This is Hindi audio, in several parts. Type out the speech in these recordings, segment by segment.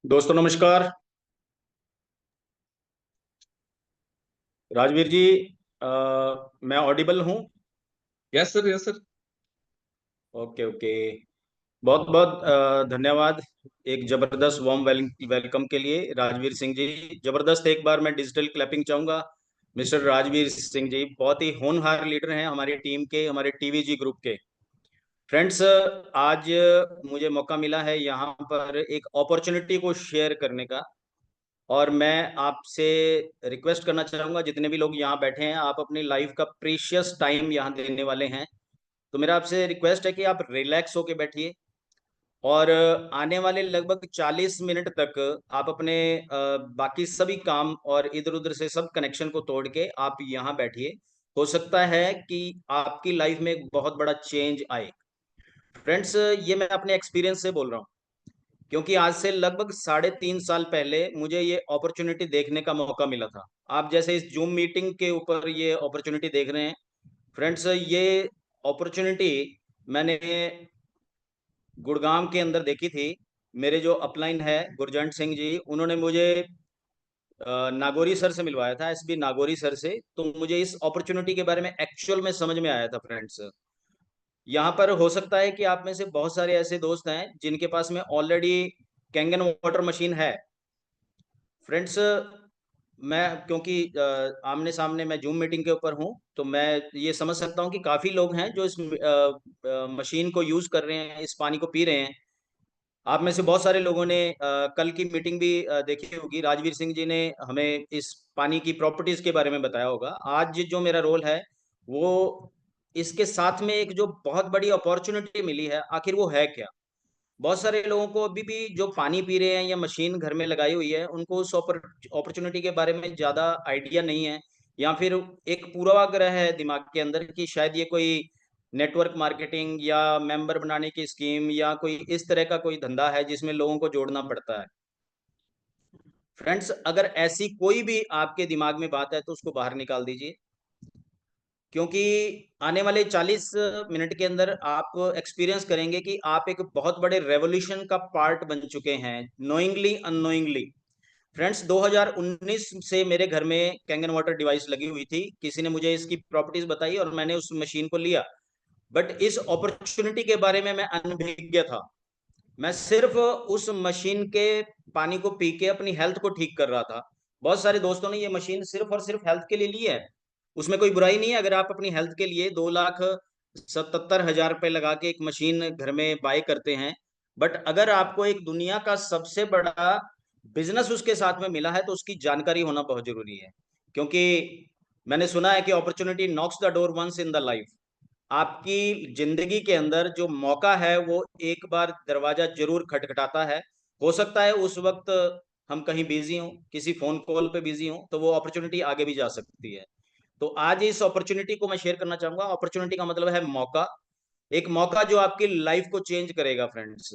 दोस्तों नमस्कार। राजवीर जी, अ, मैं ऑडिबल हूँ? Yes sir, yes sir. Okay okay. बहुत बहुत धन्यवाद। एक जबरदस्त वार्म वेलकम के लिए राजवीर सिंह जी। जबरदस्त, एक बार मैं डिजिटल क्लैपिंग चाहूंगा। मिस्टर राजवीर सिंह जी बहुत ही होनहार लीडर हैं हमारी टीम के, हमारे टीवीजी ग्रुप के। फ्रेंड्स, आज मुझे मौका मिला है यहाँ पर एक अपॉर्चुनिटी को शेयर करने का। और मैं आपसे रिक्वेस्ट करना चाहूंगा, जितने भी लोग यहाँ बैठे हैं, आप अपनी लाइफ का प्रीशियस टाइम यहाँ देने वाले हैं। तो मेरा आपसे रिक्वेस्ट है कि आप रिलैक्स होके बैठिए और आने वाले लगभग 40 मिनट तक आप अपने बाकी सभी काम और इधर उधर से सब कनेक्शन को तोड़ के आप यहाँ बैठिए। हो सकता है कि आपकी लाइफ में एक बहुत बड़ा चेंज आए। फ्रेंड्स, ये मैं अपने एक्सपीरियंस से बोल रहा हूँ, क्योंकि आज से लगभग 3.5 साल पहले मुझे ये अपॉर्चुनिटी देखने का मौका मिला था। आप जैसे इस जूम मीटिंग के ऊपर ये अपॉर्चुनिटी देख रहे हैं। फ्रेंड्स, ये अपॉर्चुनिटी मैंने गुड़गांव के अंदर देखी थी। मेरे जो अपलाइन है गुरजंट सिंह जी, उन्होंने मुझे नागौरी सर से मिलवाया था, एसबी नागौरी सर से। तो मुझे इस अपॉर्चुनिटी के बारे में एक्चुअल में समझ में आया था। फ्रेंड्स, यहाँ पर हो सकता है कि आप में से बहुत सारे ऐसे दोस्त हैं जिनके पास में ऑलरेडी कैंगन वाटर मशीन है। फ्रेंड्स, मैं क्योंकि आमने सामने मैं जूम मीटिंग के ऊपर हूँ, तो मैं ये समझ सकता हूँ कि काफी लोग हैं जो इस मशीन को यूज कर रहे हैं, इस पानी को पी रहे हैं। आप में से बहुत सारे लोगों ने कल की मीटिंग भी देखी होगी। राजवीर सिंह जी ने हमें इस पानी की प्रॉपर्टीज के बारे में बताया होगा। आज जो मेरा रोल है वो इसके साथ में एक जो बहुत बड़ी अपॉर्चुनिटी मिली है, आखिर वो है क्या? बहुत सारे लोगों को अभी भी जो पानी पी रहे हैं या मशीन घर में लगाई हुई है, उनको उस अपॉर्चुनिटी के बारे में ज्यादा आइडिया नहीं है। या फिर एक पूर्वाग्रह है दिमाग के अंदर कि शायद ये कोई नेटवर्क मार्केटिंग या मेंबर बनाने की स्कीम या कोई इस तरह का कोई धंधा है जिसमें लोगों को जोड़ना पड़ता है। फ्रेंड्स, अगर ऐसी कोई भी आपके दिमाग में बात है तो उसको बाहर निकाल दीजिए, क्योंकि आने वाले 40 मिनट के अंदर आप एक्सपीरियंस करेंगे कि आप एक बहुत बड़े रेवोल्यूशन का पार्ट बन चुके हैं, नोइंगली अननोइंगली। फ्रेंड्स, 2019 से मेरे घर में कैंगन वाटर डिवाइस लगी हुई थी। किसी ने मुझे इसकी प्रॉपर्टीज बताई और मैंने उस मशीन को लिया। बट इस अपॉर्चुनिटी के बारे में मैं अनभिज्ञ था। मैं सिर्फ उस मशीन के पानी को पी के अपनी हेल्थ को ठीक कर रहा था। बहुत सारे दोस्तों ने ये मशीन सिर्फ और सिर्फ हेल्थ के लिए ली है। उसमें कोई बुराई नहीं है अगर आप अपनी हेल्थ के लिए 2,77,000 रुपए लगा के एक मशीन घर में बाय करते हैं। बट अगर आपको एक दुनिया का सबसे बड़ा बिजनेस उसके साथ में मिला है तो उसकी जानकारी होना बहुत जरूरी है। क्योंकि मैंने सुना है कि opportunity knocks the door once in the life. आपकी जिंदगी के अंदर जो मौका है वो एक बार दरवाजा जरूर खटखटाता है। हो सकता है उस वक्त हम कहीं बिजी हों, किसी फोन कॉल पे बिजी हों, तो वो अपॉर्चुनिटी आगे भी जा सकती है। तो आज इस अपॉर्चुनिटी को मैं शेयर करना चाहूंगा। अपॉर्चुनिटी का मतलब है मौका। एक मौका जो आपकी लाइफ को चेंज करेगा। फ्रेंड्स,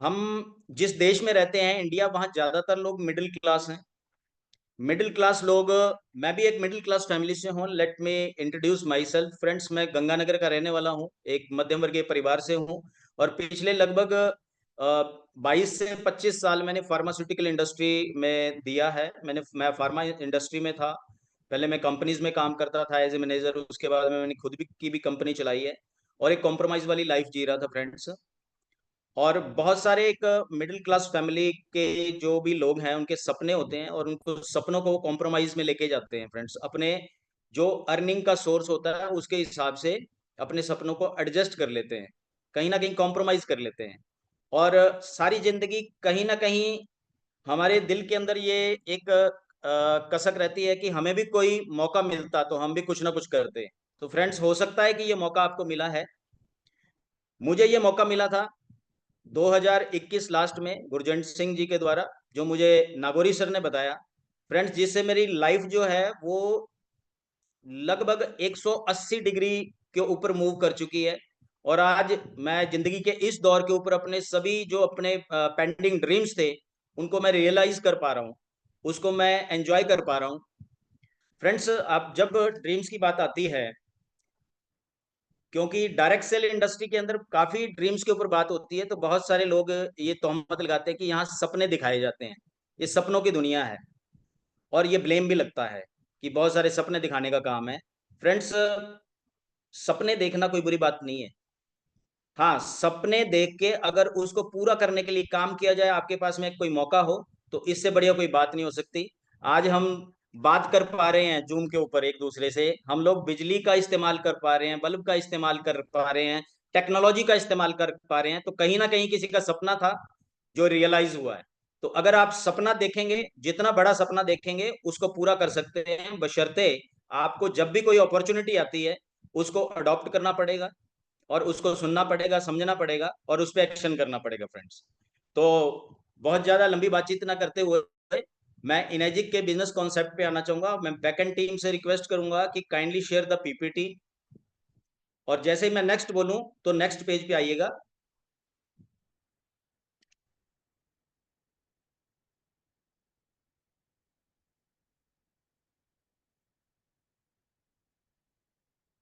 हम जिस देश में रहते हैं इंडिया, वहां ज्यादातर लोग मिडिल क्लास हैं। मिडिल क्लास लोग, मैं भी एक मिडिल क्लास फैमिली से हूँ। Let me introduce my self. Friends, मैं गंगानगर का रहने वाला हूँ, एक मध्यम वर्गीय परिवार से हूँ। और पिछले लगभग 22 से 25 साल मैंने फार्मास्यूटिकल इंडस्ट्री में दिया है। मैं फार्मा इंडस्ट्री में था। पहले मैं कंपनीज में काम करता था एज ए मैनेजर। उसके बाद में मैंने खुद भी की भी कंपनी चलाई है और एक कॉम्प्रोमाइज वाली लाइफ जी रहा था। फ्रेंड्स, और बहुत सारे एक मिडिल क्लास फैमिली के जो भी लोग हैं, उनके सपने होते हैं और उनको सपनों को कॉम्प्रोमाइज में लेके जाते हैं। फ्रेंड्स, अपने जो अर्निंग का सोर्स होता है उसके हिसाब से अपने सपनों को एडजस्ट कर लेते हैं, कहीं ना कहीं कॉम्प्रोमाइज कर लेते हैं। और सारी जिंदगी कहीं ना कहीं हमारे दिल के अंदर ये एक कसक रहती है कि हमें भी कोई मौका मिलता तो हम भी कुछ ना कुछ करते। तो फ्रेंड्स, हो सकता है कि ये मौका आपको मिला है। मुझे ये मौका मिला था 2021 लास्ट में गुरजंट सिंह जी के द्वारा, जो मुझे नागौरी सर ने बताया। फ्रेंड्स, जिससे मेरी लाइफ जो है वो लगभग 180 डिग्री के ऊपर मूव कर चुकी है। और आज मैं जिंदगी के इस दौर के ऊपर अपने सभी जो अपने पेंडिंग ड्रीम्स थे उनको मैं रियलाइज कर पा रहा हूँ, उसको मैं एंजॉय कर पा रहा हूँ। फ्रेंड्स, अब जब ड्रीम्स की बात आती है क्योंकि डायरेक्ट सेल इंडस्ट्री के अंदर काफी ड्रीम्स के ऊपर बात होती है, तो बहुत सारे लोग ये तोहमत लगाते हैं कि यहाँ सपने दिखाए जाते हैं, ये सपनों की दुनिया है, और ये ब्लेम भी लगता है कि बहुत सारे सपने दिखाने का काम है। फ्रेंड्स, सपने देखना कोई बुरी बात नहीं है। हाँ, सपने देख के अगर उसको पूरा करने के लिए काम किया जाए, आपके पास में कोई मौका हो, तो इससे बढ़िया कोई बात नहीं हो सकती। आज हम बात कर पा रहे हैं जूम के ऊपर एक दूसरे से, हम लोग बिजली का इस्तेमाल कर पा रहे हैं, बल्ब का इस्तेमाल कर पा रहे हैं, टेक्नोलॉजी का इस्तेमाल कर पा रहे हैं, तो कहीं ना कहीं किसी का सपना था जो रियलाइज हुआ है। तो अगर आप सपना देखेंगे, जितना बड़ा सपना देखेंगे उसको पूरा कर सकते हैं, बशर्ते आपको जब भी कोई अपॉर्चुनिटी आती है उसको अडॉप्ट करना पड़ेगा, और उसको सुनना पड़ेगा, समझना पड़ेगा, और उस पर एक्शन करना पड़ेगा। फ्रेंड्स, तो बहुत ज्यादा लंबी बातचीत ना करते हुए मैं इनेजिक के बिजनेस कॉन्सेप्ट पे आना चाहूंगा। मैं बैकएंड टीम से रिक्वेस्ट करूंगा कि काइंडली शेयर द पीपीटी, और जैसे ही मैं नेक्स्ट बोलूं तो नेक्स्ट पेज पे आइएगा।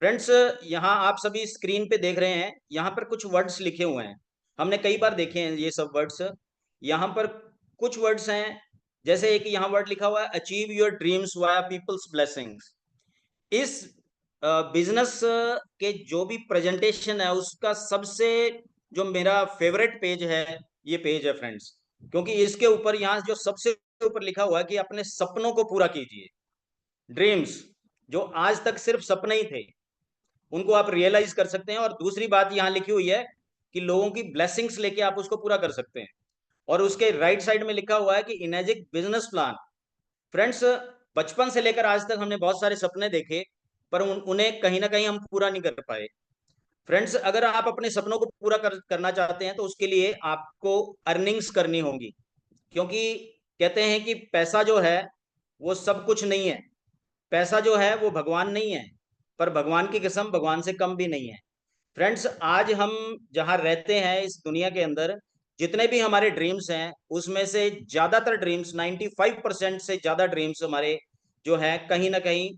फ्रेंड्स, यहाँ आप सभी स्क्रीन पे देख रहे हैं, यहाँ पर कुछ वर्ड्स लिखे हुए हैं, हमने कई बार देखे हैं ये सब वर्ड्स। यहाँ पर कुछ वर्ड्स हैं, जैसे एक यहाँ वर्ड लिखा हुआ है, achieve your dreams via people's blessings. इस बिजनेस के जो भी प्रेजेंटेशन है उसका सबसे जो मेरा फेवरेट पेज है, ये पेज है फ्रेंड्स, क्योंकि इसके ऊपर यहाँ जो सबसे ऊपर लिखा हुआ है कि अपने सपनों को पूरा कीजिए। ड्रीम्स जो आज तक सिर्फ सपने ही थे, उनको आप रियलाइज कर सकते हैं। और दूसरी बात यहाँ लिखी हुई है कि लोगों की ब्लेसिंग्स लेके आप उसको पूरा कर सकते हैं। और उसके राइट साइड में लिखा हुआ है कि इनेजिक बिजनेस प्लान। फ्रेंड्स, बचपन से लेकर आज तक हमने बहुत सारे सपने देखे, पर उन्हें कहीं ना कहीं हम पूरा नहीं कर पाए। फ्रेंड्स, अगर आप अपने सपनों को पूरा करना चाहते हैं तो उसके लिए आपको अर्निंग्स करनी होंगी, क्योंकि कहते हैं कि पैसा जो है वो सब कुछ नहीं है, पैसा जो है वो भगवान नहीं है, पर भगवान की कसम भगवान से कम भी नहीं है। फ्रेंड्स, आज हम जहां रहते हैं इस दुनिया के अंदर, जितने भी हमारे ड्रीम्स हैं उसमें से ज्यादातर ड्रीम्स, 95% से ज्यादा ड्रीम्स हमारे जो है कहीं ना कहीं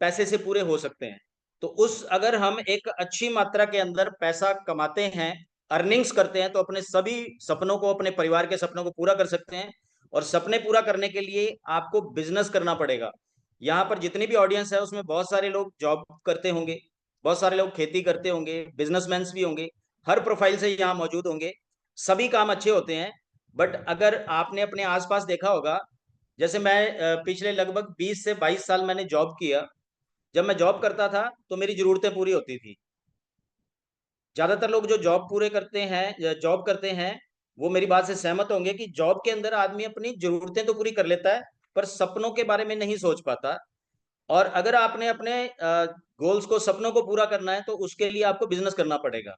पैसे से पूरे हो सकते हैं। तो उस अगर हम एक अच्छी मात्रा के अंदर पैसा कमाते हैं, अर्निंग्स करते हैं, तो अपने सभी सपनों को, अपने परिवार के सपनों को पूरा कर सकते हैं। और सपने पूरा करने के लिए आपको बिजनेस करना पड़ेगा। यहाँ पर जितनी भी ऑडियंस है उसमें बहुत सारे लोग जॉब करते होंगे, बहुत सारे लोग खेती करते होंगे, बिजनेसमैन भी होंगे, हर प्रोफाइल से यहाँ मौजूद होंगे। सभी काम अच्छे होते हैं, बट अगर आपने अपने आसपास देखा होगा, जैसे मैं पिछले लगभग 20 से 22 साल मैंने जॉब किया। जब मैं जॉब करता था तो मेरी जरूरतें पूरी होती थी। ज्यादातर लोग जो जॉब करते हैं वो मेरी बात से सहमत होंगे कि जॉब के अंदर आदमी अपनी जरूरतें तो पूरी कर लेता है, पर सपनों के बारे में नहीं सोच पाता। और अगर आपने अपने गोल्स को, सपनों को पूरा करना है, तो उसके लिए आपको बिजनेस करना पड़ेगा।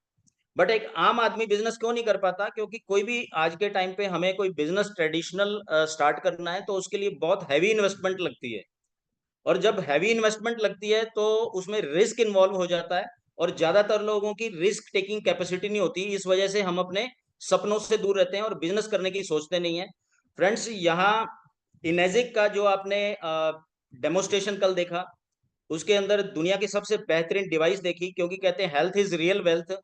बट एक आम आदमी बिजनेस क्यों नहीं कर पाता? क्योंकि कोई भी आज के टाइम पे हमें कोई बिजनेस ट्रेडिशनल स्टार्ट करना है तो उसके लिए बहुत हैवी इन्वेस्टमेंट लगती है। और जब हैवी इन्वेस्टमेंट लगती है तो उसमें रिस्क इन्वॉल्व हो जाता है, और ज्यादातर लोगों की रिस्क टेकिंग कैपेसिटी नहीं होती। इस वजह से हम अपने सपनों से दूर रहते हैं और बिजनेस करने की सोचते नहीं है। फ्रेंड्स, यहाँ इनेजिक का जो आपने डेमोस्ट्रेशन कल देखा, उसके अंदर दुनिया की सबसे बेहतरीन डिवाइस देखी, क्योंकि कहते हैं हेल्थ इज रियल वेल्थ।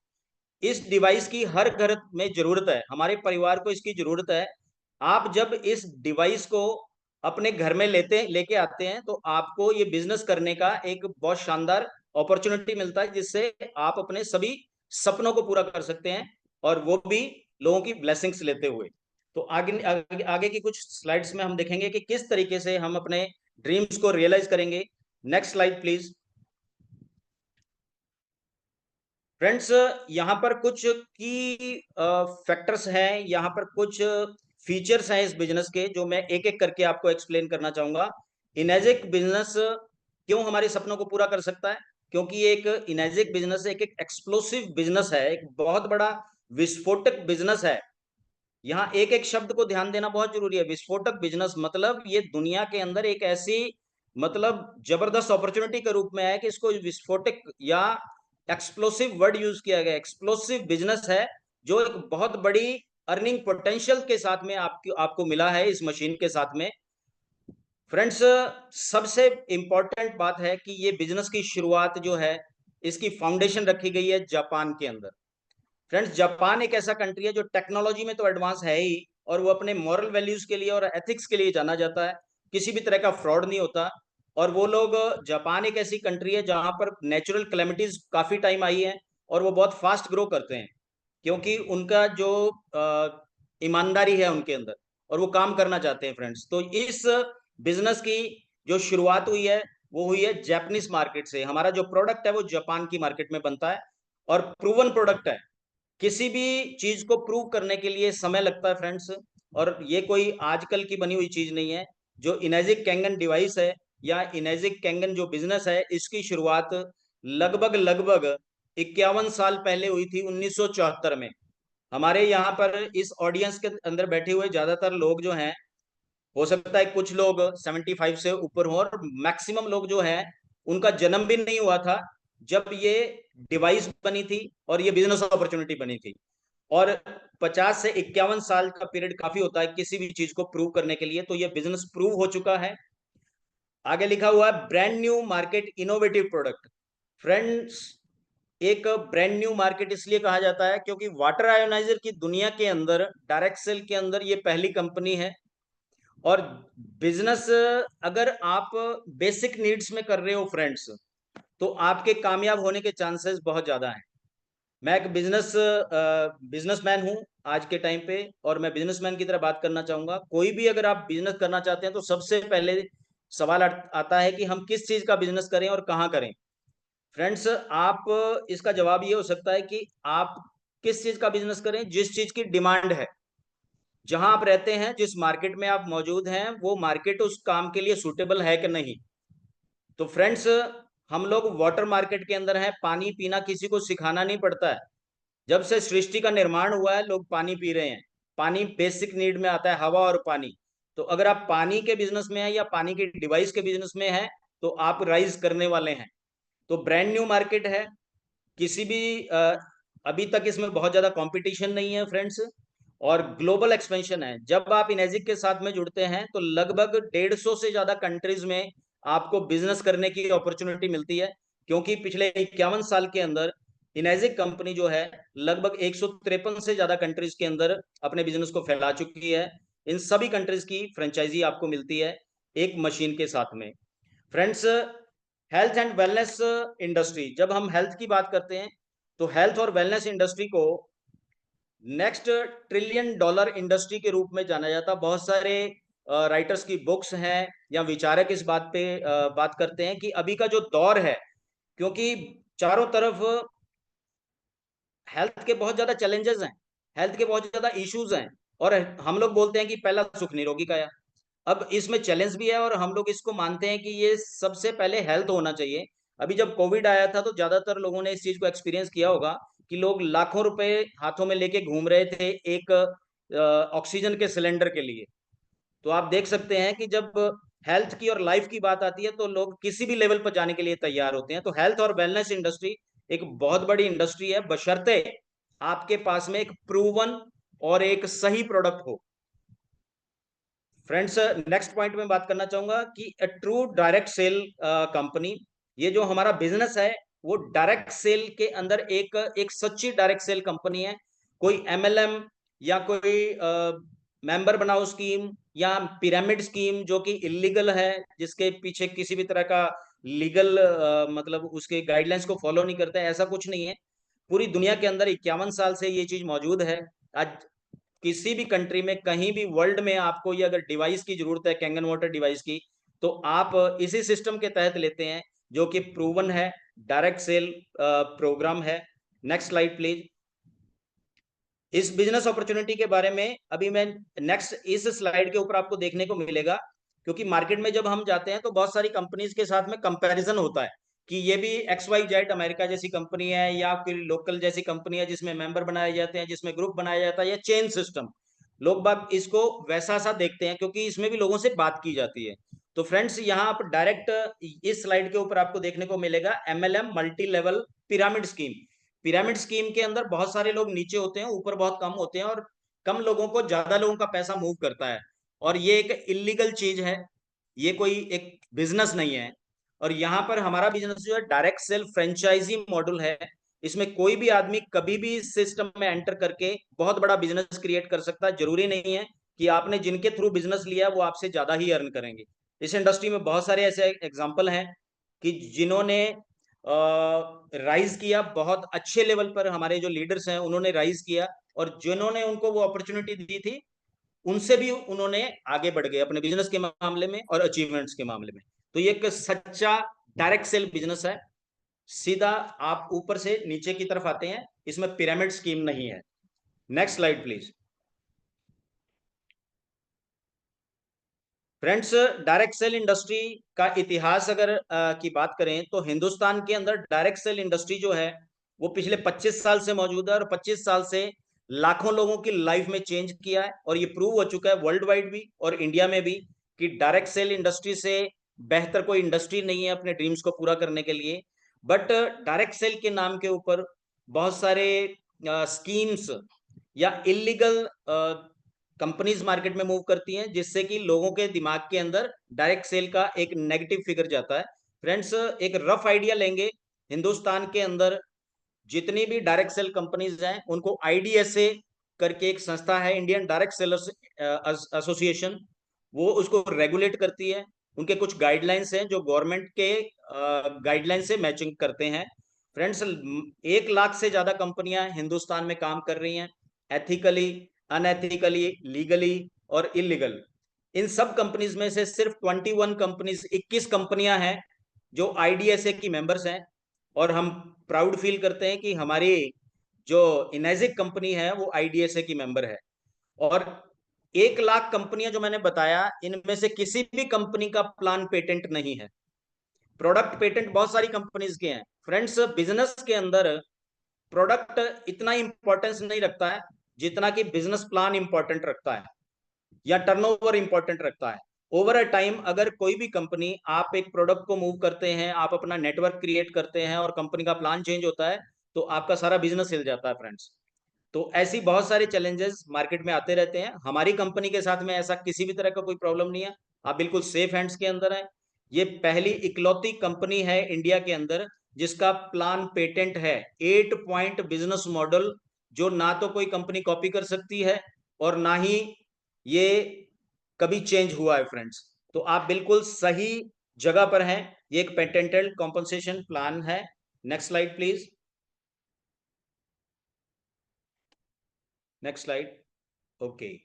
इस डिवाइस की हर घर में जरूरत है, हमारे परिवार को इसकी जरूरत है। आप जब इस डिवाइस को अपने घर में लेके आते हैं तो आपको ये बिजनेस करने का एक बहुत शानदार अपॉर्चुनिटी मिलता है, जिससे आप अपने सभी सपनों को पूरा कर सकते हैं, और वो भी लोगों की ब्लेसिंग्स लेते हुए। तो आगे की कुछ स्लाइड्स में हम देखेंगे कि किस तरीके से हम अपने ड्रीम्स को रियलाइज करेंगे। Next slide please. फ्रेंड्स, यहाँ पर कुछ की फैक्टर्स हैं, यहाँ पर कुछ फीचर्स हैं इस बिजनेस के, जो मैं एक एक करके आपको एक्सप्लेन करना चाहूंगा। इनेजिक बिजनेस क्यों हमारे सपनों को पूरा कर सकता है? क्योंकि एक इनेजिक बिजनेस एक एक एक्सप्लोसिव बिजनेस है, एक बहुत बड़ा विस्फोटक बिजनेस है। यहाँ एक एक शब्द को ध्यान देना बहुत जरूरी है। विस्फोटक बिजनेस मतलब ये दुनिया के अंदर एक ऐसी, मतलब जबरदस्त अपॉर्चुनिटी के रूप में है कि इसको विस्फोटक या एक्सप्लोसिव वर्ड यूज किया गया। एक्सप्लोसिव बिजनेस है जो एक बहुत बड़ी अर्निंग पोटेंशियल के साथ में आपको मिला है इस मशीन के साथ में। फ्रेंड्स, सबसे इंपॉर्टेंट बात है कि ये बिजनेस की शुरुआत जो है इसकी फाउंडेशन रखी गई है जापान के अंदर। फ्रेंड्स, जापान एक ऐसा कंट्री है जो टेक्नोलॉजी में तो एडवांस है ही, और वो अपने मॉरल वैल्यूज के लिए और एथिक्स के लिए जाना जाता है। किसी भी तरह का फ्रॉड नहीं होता। और वो लोग, जापान एक ऐसी कंट्री है जहां पर नेचुरल कैलेमिटीज काफी टाइम आई है, और वो बहुत फास्ट ग्रो करते हैं, क्योंकि उनका जो ईमानदारी है उनके अंदर, और वो काम करना चाहते हैं। फ्रेंड्स, तो इस बिजनेस की जो शुरुआत हुई है वो हुई है जापानीज मार्केट से। हमारा जो प्रोडक्ट है वो जापान की मार्केट में बनता है, और प्रूवन प्रोडक्ट है। किसी भी चीज को प्रूव करने के लिए समय लगता है फ्रेंड्स, और ये कोई आजकल की बनी हुई चीज नहीं है। जो इनेजिक कैंगन डिवाइस है, या इनेजिक कैंगन जो बिजनेस है, इसकी शुरुआत लगभग लगभग 51 साल पहले हुई थी, 1974 में। हमारे यहाँ पर इस ऑडियंस के अंदर बैठे हुए ज्यादातर लोग जो हैं, हो सकता है कुछ लोग 75 से ऊपर हो, और मैक्सिमम लोग जो हैं उनका जन्म भी नहीं हुआ था जब ये डिवाइस बनी थी और ये बिजनेस अपॉर्चुनिटी बनी थी। और 50 से 51 साल का पीरियड काफी होता है किसी भी चीज को प्रूव करने के लिए, तो ये बिजनेस प्रूव हो चुका है। आगे लिखा हुआ है brand new market innovative product. Friends, एक ब्रांड न्यू मार्केट इसलिए कहा जाता है क्योंकि वाटर आयोनाइजर की दुनिया के अंदर, डायरेक्ट सेल के अंदर, ये पहली कंपनी है। और बिजनेस अगर आप बेसिक नीड्स में कर रहे हो फ्रेंड्स, तो आपके कामयाब होने के चांसेस बहुत ज्यादा हैं। मैं एक बिजनेसमैन हूं आज के टाइम पे, और मैं बिजनेसमैन की तरह बात करना चाहूंगा। कोई भी अगर आप बिजनेस करना चाहते हैं तो सबसे पहले सवाल आता है कि हम किस चीज का बिजनेस करें और कहाँ करें। फ्रेंड्स, आप इसका जवाब ये हो सकता है कि आप किस चीज का बिजनेस करें, जिस चीज की डिमांड है। जहां आप रहते हैं, जिस मार्केट में आप मौजूद हैं, वो मार्केट उस काम के लिए सूटेबल है कि नहीं। तो फ्रेंड्स, हम लोग वाटर मार्केट के अंदर हैं। पानी पीना किसी को सिखाना नहीं पड़ता है। जब से सृष्टि का निर्माण हुआ है, लोग पानी पी रहे हैं। पानी बेसिक नीड में आता है, हवा और पानी। तो अगर आप पानी के बिजनेस में हैं या पानी के डिवाइस के बिजनेस में हैं, तो आप राइज करने वाले हैं। तो ब्रांड न्यू मार्केट है। किसी भी अभी तक इसमें बहुत ज्यादा कंपटीशन नहीं है फ्रेंड्स, और ग्लोबल एक्सपेंशन है। जब आप इनेजिक के साथ में जुड़ते हैं तो लगभग 150 से ज्यादा कंट्रीज में आपको बिजनेस करने की अपॉर्चुनिटी मिलती है, क्योंकि पिछले 51 साल के अंदर इनेजिक कंपनी जो है लगभग 153 से ज्यादा कंट्रीज के अंदर अपने बिजनेस को फैला चुकी है। इन सभी कंट्रीज की फ्रेंचाइजी आपको मिलती है एक मशीन के साथ में। Friends, health and wellness industry, जब हम हेल्थ की बात करते हैं तो हेल्थ और वेलनेस इंडस्ट्री को नेक्स्ट ट्रिलियन डॉलर इंडस्ट्री के रूप में जाना जाता। बहुत सारे राइटर्स की बुक्स हैं या विचारक इस बात पे बात करते हैं कि अभी का जो दौर है, क्योंकि चारों तरफ हेल्थ के बहुत ज्यादा चैलेंजेस हैं, हेल्थ के बहुत ज्यादा इश्यूज हैं, और हम लोग बोलते हैं कि पहला सुख निरोगी काया। अब इसमें चैलेंज भी है, और हम लोग इसको मानते हैं कि ये सबसे पहले हेल्थ होना चाहिए। अभी जब कोविड आया था तो ज्यादातर लोगों ने इस चीज को एक्सपीरियंस किया होगा कि लोग लाखों रुपए हाथों में लेके घूम रहे थे एक ऑक्सीजन के सिलेंडर के लिए। तो आप देख सकते हैं कि जब हेल्थ की और लाइफ की बात आती है तो लोग किसी भी लेवल पर जाने के लिए तैयार होते हैं। तो हेल्थ और वेलनेस इंडस्ट्री एक बहुत बड़ी इंडस्ट्री है, बशर्ते आपके पास में एक प्रूवन और एक सही प्रोडक्ट हो। फ्रेंड्स, नेक्स्ट पॉइंट में बात करना चाहूंगा कि ट्रू डायरेक्ट सेल कंपनी, ये जो हमारा बिजनेस है वो डायरेक्ट सेल के अंदर एक एक सच्ची डायरेक्ट सेल कंपनी है। कोई एमएलएम या कोई मेंबर बनाओ स्कीम या पिरामिड स्कीम जो कि इलीगल है, जिसके पीछे किसी भी तरह का लीगल मतलब उसके गाइडलाइंस को फॉलो नहीं करते, ऐसा कुछ नहीं है। पूरी दुनिया के अंदर 51 साल से ये चीज मौजूद है। आज किसी भी कंट्री में, कहीं भी वर्ल्ड में आपको ये अगर डिवाइस की जरूरत है, कैंगन वाटर डिवाइस की, तो आप इसी सिस्टम के तहत लेते हैं, जो कि प्रूवन है, डायरेक्ट सेल प्रोग्राम है। Next slide please. इस बिजनेस अपॉर्चुनिटी के बारे में अभी मैं नेक्स्ट इस स्लाइड के ऊपर आपको देखने को मिलेगा, क्योंकि मार्केट में जब हम जाते हैं तो बहुत सारी कंपनीज के साथ में कंपैरिजन होता है कि ये भी एक्स वाई जेड अमेरिका जैसी कंपनी है, या फिर लोकल जैसी कंपनी है जिसमें मेंबर बनाए जाते हैं, जिसमें ग्रुप बनाया जाता है, या चेन सिस्टम। लोग बाग इसको वैसा सा देखते हैं क्योंकि इसमें भी लोगों से बात की जाती है। तो फ्रेंड्स, यहाँ आप डायरेक्ट इस स्लाइड के ऊपर आपको देखने को मिलेगा MLM, multi level pyramid scheme. Pyramid scheme के अंदर बहुत सारे लोग नीचे होते हैं, ऊपर बहुत कम होते हैं, और कम लोगों को ज्यादा लोगों का पैसा मूव करता है। और ये एक इलीगल चीज है, ये कोई एक बिजनेस नहीं है। और यहाँ पर हमारा बिजनेस जो है डायरेक्ट सेल फ्रेंचाइजी मॉडल है। इसमें कोई भी आदमी कभी भी इस सिस्टम में एंटर करके बहुत बड़ा बिजनेस क्रिएट कर सकता है। जरूरी नहीं है कि आपने जिनके थ्रू बिजनेस लिया वो आपसे ज्यादा ही अर्न करेंगे। इस इंडस्ट्री में बहुत सारे ऐसे एग्जाम्पल हैं कि जिन्होंने राइज किया, बहुत अच्छे लेवल पर हमारे जो लीडर्स हैं उन्होंने राइज किया, और जिन्होंने उनको वो अपॉर्चुनिटी दी थी उनसे भी उन्होंने आगे बढ़ गए अपने बिजनेस के मामले में और अचीवमेंट्स के मामले में। तो ये एक सच्चा डायरेक्ट सेल बिजनेस है। सीधा आप ऊपर से नीचे की तरफ आते हैं, इसमें पिरामिड स्कीम नहीं है। Next slide please. Friends, direct sale industry का इतिहास अगर की बात करें तो हिंदुस्तान के अंदर डायरेक्ट सेल इंडस्ट्री जो है वो पिछले 25 साल से मौजूद है, और 25 साल से लाखों लोगों की लाइफ में चेंज किया है। और ये प्रूव हो चुका है वर्ल्ड वाइड भी और इंडिया में भी कि डायरेक्ट सेल इंडस्ट्री से बेहतर कोई इंडस्ट्री नहीं है अपने ड्रीम्स को पूरा करने के लिए। बट डायरेक्ट सेल के नाम के ऊपर बहुत सारे स्कीम्स या इलीगल कंपनीज मार्केट में मूव करती हैं, जिससे कि लोगों के दिमाग के अंदर डायरेक्ट सेल का एक नेगेटिव फिगर जाता है। फ्रेंड्स, एक रफ आइडिया लेंगे, हिंदुस्तान के अंदर जितनी भी डायरेक्ट सेल कंपनीज हैं उनको आईडीएसए करके एक संस्था है, इंडियन डायरेक्ट सेलर्स एसोसिएशन, वो उसको रेगुलेट करती है। उनके कुछ गाइडलाइंस हैं जो गवर्नमेंट के गाइडलाइन से मैचिंग करते हैं। फ्रेंड्स, 1 लाख से ज्यादा कंपनियां हिंदुस्तान में काम कर रही हैं, एथिकली, अनएथिकली, लीगली और इलीगल। इन सब कंपनीज में से सिर्फ 21 कंपनीज, 21 कंपनियां हैं जो आईडीएसए की मेंबर्स हैं। और हम प्राउड फील करते हैं कि हमारी जो इनेजिक कंपनी है वो आईडीएसए की मेंबर है। और 1 लाख कंपनियां जो मैंने बताया, इनमें से किसी भी कंपनी का प्लान पेटेंट नहीं है। प्रोडक्ट पेटेंट बहुत सारी कंपनीज के हैं। फ्रेंड्स, बिजनेस के अंदर प्रोडक्ट इतना इंपॉर्टेंस नहीं रखता है जितना कि बिजनेस प्लान इंपॉर्टेंट रखता है या टर्नओवर इंपॉर्टेंट रखता है। ओवर अ टाइम अगर कोई भी कंपनी, आप एक प्रोडक्ट को मूव करते हैं, आप अपना नेटवर्क क्रिएट करते हैं और कंपनी का प्लान चेंज होता है तो आपका सारा बिजनेस हिल जाता है फ्रेंड्स। तो ऐसी बहुत सारे चैलेंजेस मार्केट में आते रहते हैं। हमारी कंपनी के साथ में ऐसा किसी भी तरह का कोई प्रॉब्लम नहीं है, आप बिल्कुल सेफ हैंड्स के अंदर है। ये पहली इकलौती कंपनी है इंडिया के अंदर जिसका प्लान पेटेंट है, 8 पॉइंट बिजनेस मॉडल, जो ना तो कोई कंपनी कॉपी कर सकती है और ना ही ये कभी चेंज हुआ है फ्रेंड्स। तो आप बिल्कुल सही जगह पर हैं। ये एक पेटेंटेड कॉम्पनसेशन प्लान है। Next slide please. Next slide. Okay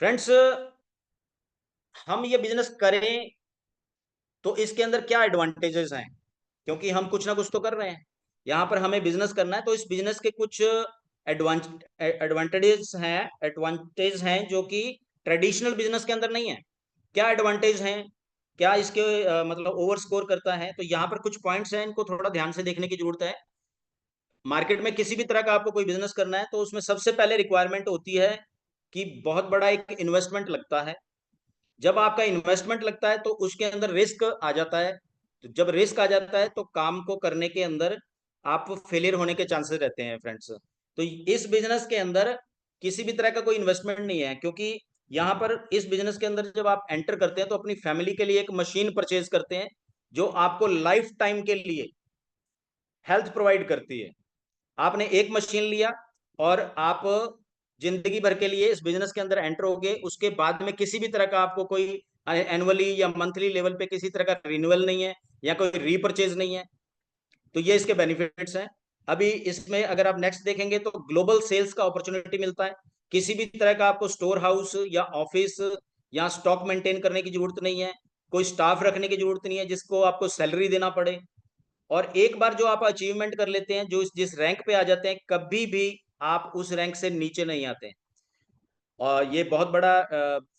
friends, हम ये बिजनेस करें तो इसके अंदर क्या एडवांटेजेस हैं, क्योंकि हम कुछ ना कुछ तो कर रहे हैं। यहाँ पर हमें बिजनेस करना है तो इस बिजनेस के कुछ एडवांटेज हैं जो कि ट्रेडिशनल बिजनेस के अंदर नहीं है। क्या एडवांटेज हैं, क्या इसके मतलब ओवर स्कोर करता है, तो यहाँ पर कुछ पॉइंट्स हैं, इनको थोड़ा ध्यान से देखने की जरूरत है। मार्केट में किसी भी तरह का आपको कोई बिजनेस करना है तो उसमें सबसे पहले रिक्वायरमेंट होती है कि बहुत बड़ा एक इन्वेस्टमेंट लगता है। जब आपका इन्वेस्टमेंट लगता है तो उसके अंदर रिस्क आ जाता है। तो जब रिस्क आ जाता है तो काम को करने के अंदर आप फेलियर होने के चांसेस रहते हैं फ्रेंड्स। तो इस बिजनेस के अंदर किसी भी तरह का कोई इन्वेस्टमेंट नहीं है, क्योंकि यहाँ पर इस बिजनेस के अंदर जब आप एंटर करते हैं तो अपनी फैमिली के लिए एक मशीन परचेज करते हैं जो आपको लाइफ टाइम के लिए हेल्थ प्रोवाइड करती है। आपने एक मशीन लिया और आप जिंदगी भर के लिए इस बिजनेस के अंदर एंटर हो गए, उसके बाद में किसी भी तरह का आपको कोई एनुअली या मंथली लेवल पे किसी तरह का रिन्यूअल नहीं है या कोई रीपरचेज नहीं है। तो ये इसके बेनिफिट्स हैं। अभी इसमें अगर आप नेक्स्ट देखेंगे तो ग्लोबल सेल्स का अपॉर्चुनिटी मिलता है। किसी भी तरह का आपको स्टोर हाउस या ऑफिस या स्टॉक मेंटेन करने की जरूरत नहीं है, कोई स्टाफ रखने की जरूरत नहीं है जिसको आपको सैलरी देना पड़े। और एक बार जो आप अचीवमेंट कर लेते हैं, जो जिस रैंक पे आ जाते हैं, कभी भी आप उस रैंक से नीचे नहीं आते। और ये बहुत बड़ा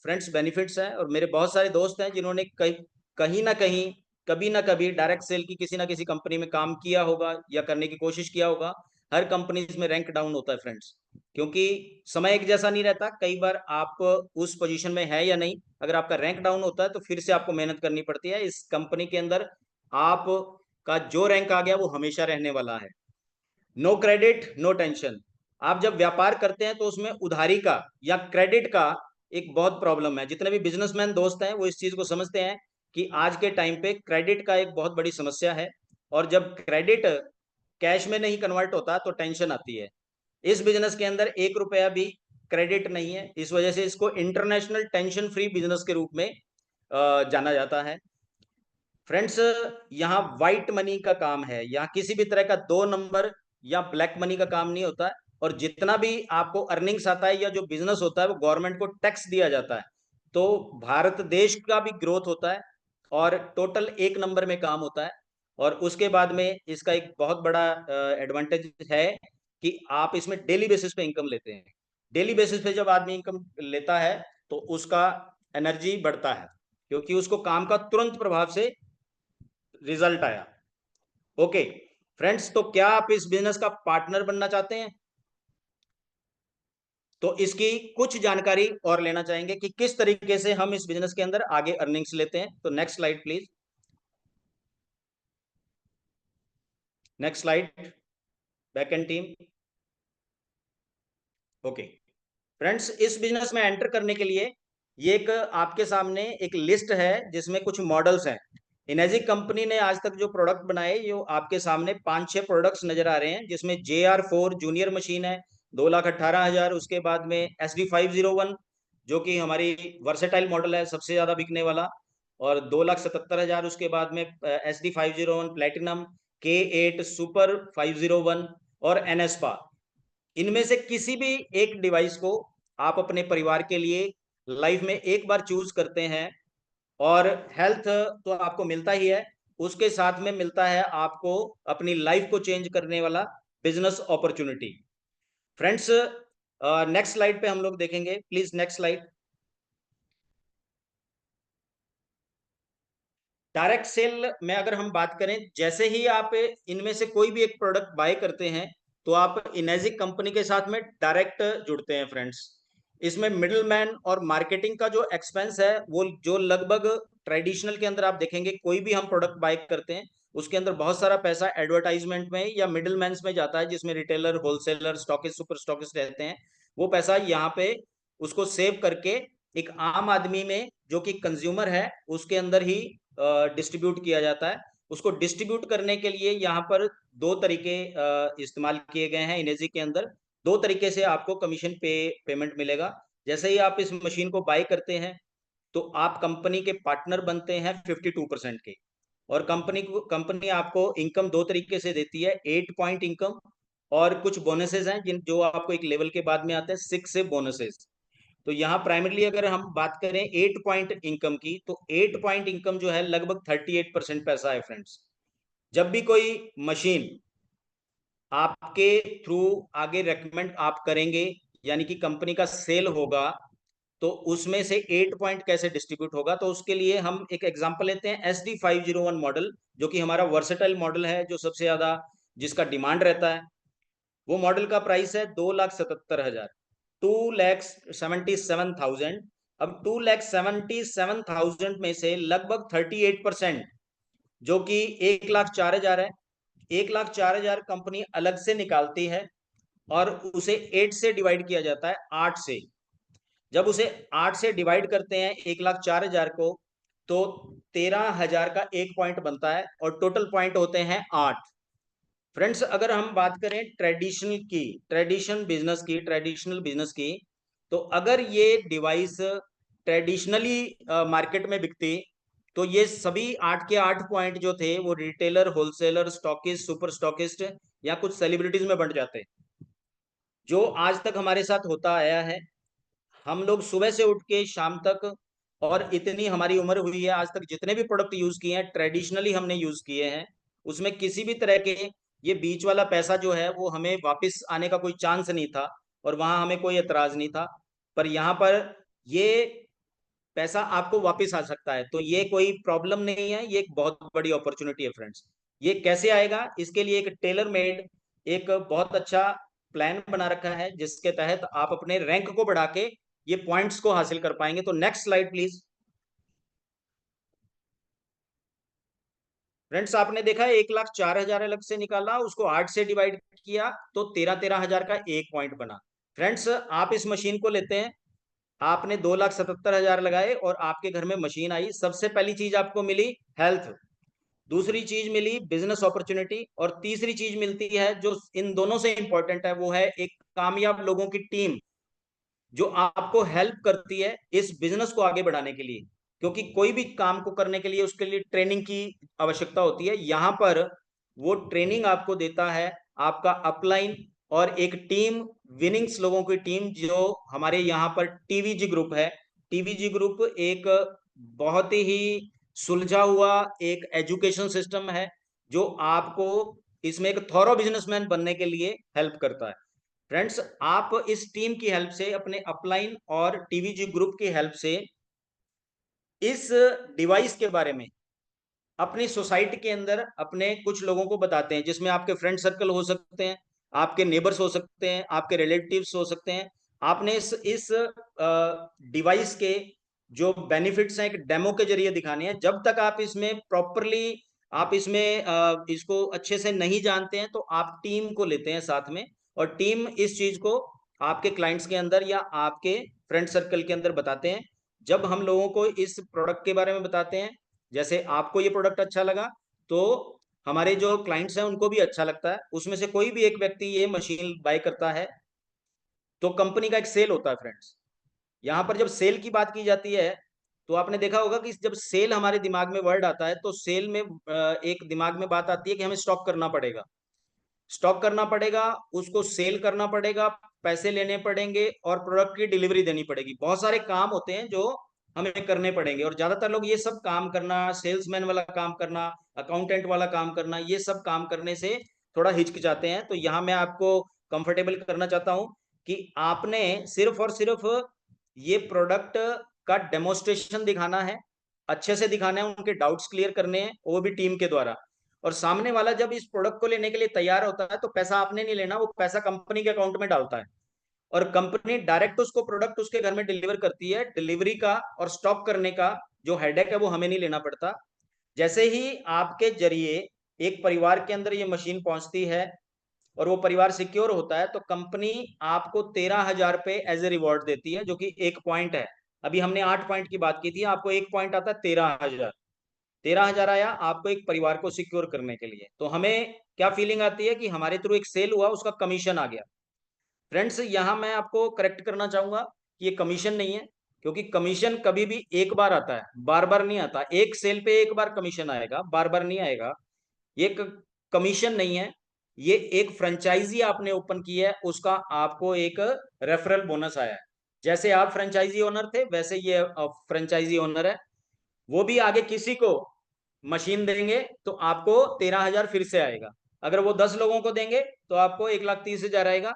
फ्रेंड्स बेनिफिट्स है। और मेरे बहुत सारे दोस्त हैं जिन्होंने कहीं ना कहीं, कभी ना कभी डायरेक्ट सेल की किसी ना किसी कंपनी में काम किया होगा या करने की कोशिश किया होगा। हर कंपनी में रैंक डाउन होता है फ्रेंड्स, क्योंकि समय एक जैसा नहीं रहता। कई बार आप उस पोजीशन में है या नहीं, अगर आपका रैंक डाउन होता है तो फिर से आपको मेहनत करनी पड़ती है। इस कंपनी के अंदर आप का जो रैंक आ गया वो हमेशा रहने वाला है। No credit no tension. आप जब व्यापार करते हैं तो उसमें उधारी का या क्रेडिट का एक बहुत प्रॉब्लम है। जितने भी बिजनेसमैन दोस्त हैं वो इस चीज को समझते हैं कि आज के टाइम पे क्रेडिट का एक बहुत बड़ी समस्या है, और जब क्रेडिट कैश में नहीं कन्वर्ट होता तो टेंशन आती है। इस बिजनेस के अंदर 1 रुपया भी क्रेडिट नहीं है, इस वजह से इसको इंटरनेशनल टेंशन फ्री बिजनेस के रूप में जाना जाता है। फ्रेंड्स, यहाँ व्हाइट मनी का काम है, यहाँ किसी भी तरह का 2 नंबर या ब्लैक मनी का काम नहीं होता है। और जितना भी आपको अर्निंग्स आता है या जो बिजनेस होता है वो गवर्नमेंट को टैक्स दिया जाता है। तो भारत देश का भी ग्रोथ होता है और टोटल 1 नंबर में काम होता है। और उसके बाद में इसका एक बहुत बड़ा एडवांटेज है कि आप इसमें डेली बेसिस पे इनकम लेते हैं। डेली बेसिस पे जब आदमी इनकम लेता है तो उसका एनर्जी बढ़ता है, क्योंकि उसको काम का तुरंत प्रभाव से रिजल्ट आया। ओके फ्रेंड्स, तो क्या आप इस बिजनेस का पार्टनर बनना चाहते हैं? तो इसकी कुछ जानकारी और लेना चाहेंगे कि किस तरीके से हम इस बिजनेस के अंदर आगे अर्निंग्स लेते हैं। तो next slide please, next slide, back and team. Okay friends, इस बिजनेस में एंटर करने के लिए ये एक आपके सामने एक लिस्ट है जिसमें कुछ मॉडल्स हैं। इनेजिक कंपनी ने आज तक जो प्रोडक्ट बनाए, जो आपके सामने 5-6 प्रोडक्ट्स नजर आ रहे हैं, जिसमें JR4 जूनियर मशीन है 2,18,000। उसके बाद में SD501 जो कि हमारी वर्सेटाइल मॉडल है, सबसे ज्यादा बिकने वाला, और 2,77,000। उसके बाद में SD501 प्लेटिनम, K8 सुपर 501 और NSPA। इनमें से किसी भी एक डिवाइस को आप अपने परिवार के लिए लाइफ में एक बार चूज करते हैं, और हेल्थ तो आपको मिलता ही है, उसके साथ में मिलता है आपको अपनी लाइफ को चेंज करने वाला business opportunity. Friends, next slide पे हम लोग देखेंगे, please next slide. Direct sale में अगर हम बात करें, जैसे ही आप इनमें से कोई भी एक प्रोडक्ट बाय करते हैं तो आप इनेजिक कंपनी के साथ में डायरेक्ट जुड़ते हैं फ्रेंड्स। इसमें मिडिल मैन और मार्केटिंग का जो एक्सपेंस है वो जो लगभग ट्रेडिशनल के अंदर आप देखेंगे, कोई भी हम प्रोडक्ट बाय करते हैं उसके अंदर बहुत सारा पैसा एडवर्टाइजमेंट में या मिडिल मैन में जाता है, जिसमें retailer, wholesaler, stockist, super stockist रहते हैं। वो पैसा यहाँ पे उसको सेव करके एक आम आदमी में जो कि कंज्यूमर है उसके अंदर ही डिस्ट्रीब्यूट किया जाता है। उसको डिस्ट्रीब्यूट करने के लिए यहाँ पर दो तरीके इस्तेमाल किए गए हैं इनेजी के अंदर। दो तरीके से आपको कमीशन पेमेंट मिलेगा। जैसे ही आप इस मशीन को बाय करते हैं तो आप कंपनी के पार्टनर बनते हैं 52% के, और कंपनी आपको इनकम दो तरीके से देती है, 8 पॉइंट इनकम और कुछ बोनसेस हैं जिन जो आपको एक लेवल के बाद में आते हैं, 6 से बोनसेस। तो यहाँ प्राइमरली अगर हम बात करें 8 पॉइंट इनकम की, तो 8 पॉइंट इनकम जो है लगभग 38% पैसा है फ्रेंड्स। जब भी कोई मशीन आपके थ्रू आगे रेकमेंड आप करेंगे, यानी कि कंपनी का सेल होगा, तो उसमें से 8 पॉइंट कैसे डिस्ट्रीब्यूट होगा, तो उसके लिए हम एक एग्जांपल लेते हैं SD501 मॉडल, जो कि हमारा वर्सेटाइल मॉडल है, जो सबसे ज्यादा जिसका डिमांड रहता है। वो मॉडल का प्राइस है 2,77,000, 2,77,000। अब 2,77,000 में से लगभग 38%, जो कि 1,04,000 है, 1,04,000 कंपनी अलग से निकालती है और उसे 8 से डिवाइड किया जाता है, 8 से। जब उसे 8 से डिवाइड करते हैं 1,04,000 को, तो 13,000 का एक पॉइंट बनता है और टोटल पॉइंट होते हैं 8। फ्रेंड्स, अगर हम बात करें ट्रेडिशनल बिजनेस की, तो अगर ये डिवाइस ट्रेडिशनली मार्केट में बिकती, तो ये सभी 8 के 8 पॉइंट जो थे वो retailer, wholesaler, stockist, super stockist या कुछ सेलिब्रिटीज में बंट जाते, जो आज तक हमारे साथ होता आया है। हम लोग सुबह से उठ के शाम तक, और इतनी हमारी उम्र हुई है, आज तक जितने भी प्रोडक्ट यूज किए हैं ट्रेडिशनली हमने यूज किए हैं, उसमें किसी भी तरह के ये बीच वाला पैसा जो है वो हमें वापस आने का कोई चांस नहीं था, और वहां हमें कोई एतराज नहीं था। पर यहाँ पर ये पैसा आपको वापस आ सकता है, तो ये कोई प्रॉब्लम नहीं है, ये एक बहुत बड़ी अपॉर्चुनिटी है फ्रेंड्स। ये कैसे आएगा, इसके लिए एक टेलर मेड एक बहुत अच्छा प्लान बना रखा है, जिसके तहत आप अपने रैंक को बढ़ा के ये पॉइंट्स को हासिल कर पाएंगे। तो नेक्स्ट स्लाइड प्लीज। फ्रेंड्स, आपने देखा 1,04,000 अलग से निकाला, उसको 8 से डिवाइड किया तो 13,000 का एक पॉइंट बना। फ्रेंड्स, आप इस मशीन को लेते हैं, आपने 2,77,000 लगाए और आपके घर में मशीन आई। सबसे पहली चीज आपको मिली हेल्थ, दूसरी चीज मिली बिजनेस अपॉर्चुनिटी, और तीसरी चीज मिलती है जो इन दोनों से इंपॉर्टेंट है, वो है एक कामयाब लोगों की टीम जो आपको हेल्प करती है इस बिजनेस को आगे बढ़ाने के लिए। क्योंकि कोई भी काम को करने के लिए उसके लिए ट्रेनिंग की आवश्यकता होती है। यहां पर वो ट्रेनिंग आपको देता है आपका अपलाइन और एक टीम, विनिंग्स लोगों की टीम, जो हमारे यहाँ पर टीवीजी ग्रुप है। टीवीजी ग्रुप एक बहुत ही सुलझा हुआ एक एजुकेशन सिस्टम है जो आपको इसमें एक थॉरो बिजनेसमैन बनने के लिए हेल्प करता है। फ्रेंड्स, आप इस टीम की हेल्प से, अपने अपलाइन और टीवीजी ग्रुप की हेल्प से इस डिवाइस के बारे में अपनी सोसाइटी के अंदर अपने कुछ लोगों को बताते हैं, जिसमें आपके फ्रेंड सर्कल हो सकते हैं, आपके नेबर्स हो सकते हैं, आपके रिलेटिव्स हो सकते हैं। आपने इस डिवाइस के जो बेनिफिट्स हैं एक डेमो के जरिए दिखाने हैं। जब तक आप इसमें प्रॉपरली, आप इसमें इसको अच्छे से नहीं जानते हैं, तो आप टीम को लेते हैं साथ में, और टीम इस चीज को आपके क्लाइंट्स के अंदर या आपके फ्रेंड सर्कल के अंदर बताते हैं। जब हम लोगों को इस प्रोडक्ट के बारे में बताते हैं, जैसे आपको ये प्रोडक्ट अच्छा लगा, तो हमारे जो क्लाइंट्स हैं उनको भी अच्छा लगता है। उसमें से कोई भी एक व्यक्ति ये मशीन बाय करता है तो कंपनी का एक सेल होता है। फ्रेंड्स, यहाँ पर जब सेल की बात की जाती है, तो आपने देखा होगा कि जब सेल हमारे दिमाग में वर्ड आता है, तो सेल में एक दिमाग में बात आती है कि हमें स्टॉक करना पड़ेगा, स्टॉक करना पड़ेगा, उसको सेल करना पड़ेगा, पैसे लेने पड़ेंगे और प्रोडक्ट की डिलीवरी देनी पड़ेगी। बहुत सारे काम होते हैं जो हमें करने पड़ेंगे, और ज्यादातर लोग ये सब काम करना, सेल्समैन वाला काम करना, अकाउंटेंट वाला काम करना, ये सब काम करने से थोड़ा हिचकिचाते हैं। तो यहाँ मैं आपको कंफर्टेबल करना चाहता हूँ कि आपने सिर्फ और सिर्फ ये प्रोडक्ट का डेमोस्ट्रेशन दिखाना है, अच्छे से दिखाना है, उनके डाउट्स क्लियर करने हैं, वो भी टीम के द्वारा। और सामने वाला जब इस प्रोडक्ट को लेने के लिए तैयार होता है, तो पैसा आपने नहीं लेना, वो पैसा कंपनी के अकाउंट में डालता है, और कंपनी डायरेक्ट उसको प्रोडक्ट उसके घर में डिलीवर करती है। डिलीवरी का और स्टॉक करने का जो हेडेक है वो हमें नहीं लेना पड़ता। जैसे ही आपके जरिए एक परिवार के अंदर ये मशीन पहुंचती है और वो परिवार सिक्योर होता है, तो कंपनी आपको 13,000 रुपए एज ए रिवॉर्ड देती है, जो कि एक पॉइंट है। अभी हमने 8 पॉइंट की बात की थी, आपको एक पॉइंट आता है 13,000। 13,000 आया आपको एक परिवार को सिक्योर करने के लिए। तो हमें क्या फीलिंग आती है कि हमारे थ्रू एक सेल हुआ, उसका कमीशन आ गया। फ्रेंड्स, यहां मैं आपको करेक्ट करना चाहूंगा कि ये कमीशन नहीं है, क्योंकि कमीशन कभी भी एक बार आता है, बार बार नहीं आता। एक सेल पे एक बार कमीशन आएगा, बार बार नहीं आएगा। ये कमीशन नहीं है, ये एक फ्रेंचाइजी आपने ओपन की है, उसका आपको एक रेफरल बोनस आया है। जैसे आप फ्रेंचाइजी ओनर थे, वैसे ये फ्रेंचाइजी ओनर है, वो भी आगे किसी को मशीन देंगे तो आपको 13,000 फिर से आएगा। अगर वो 10 लोगों को देंगे तो आपको 1,30,000 आएगा।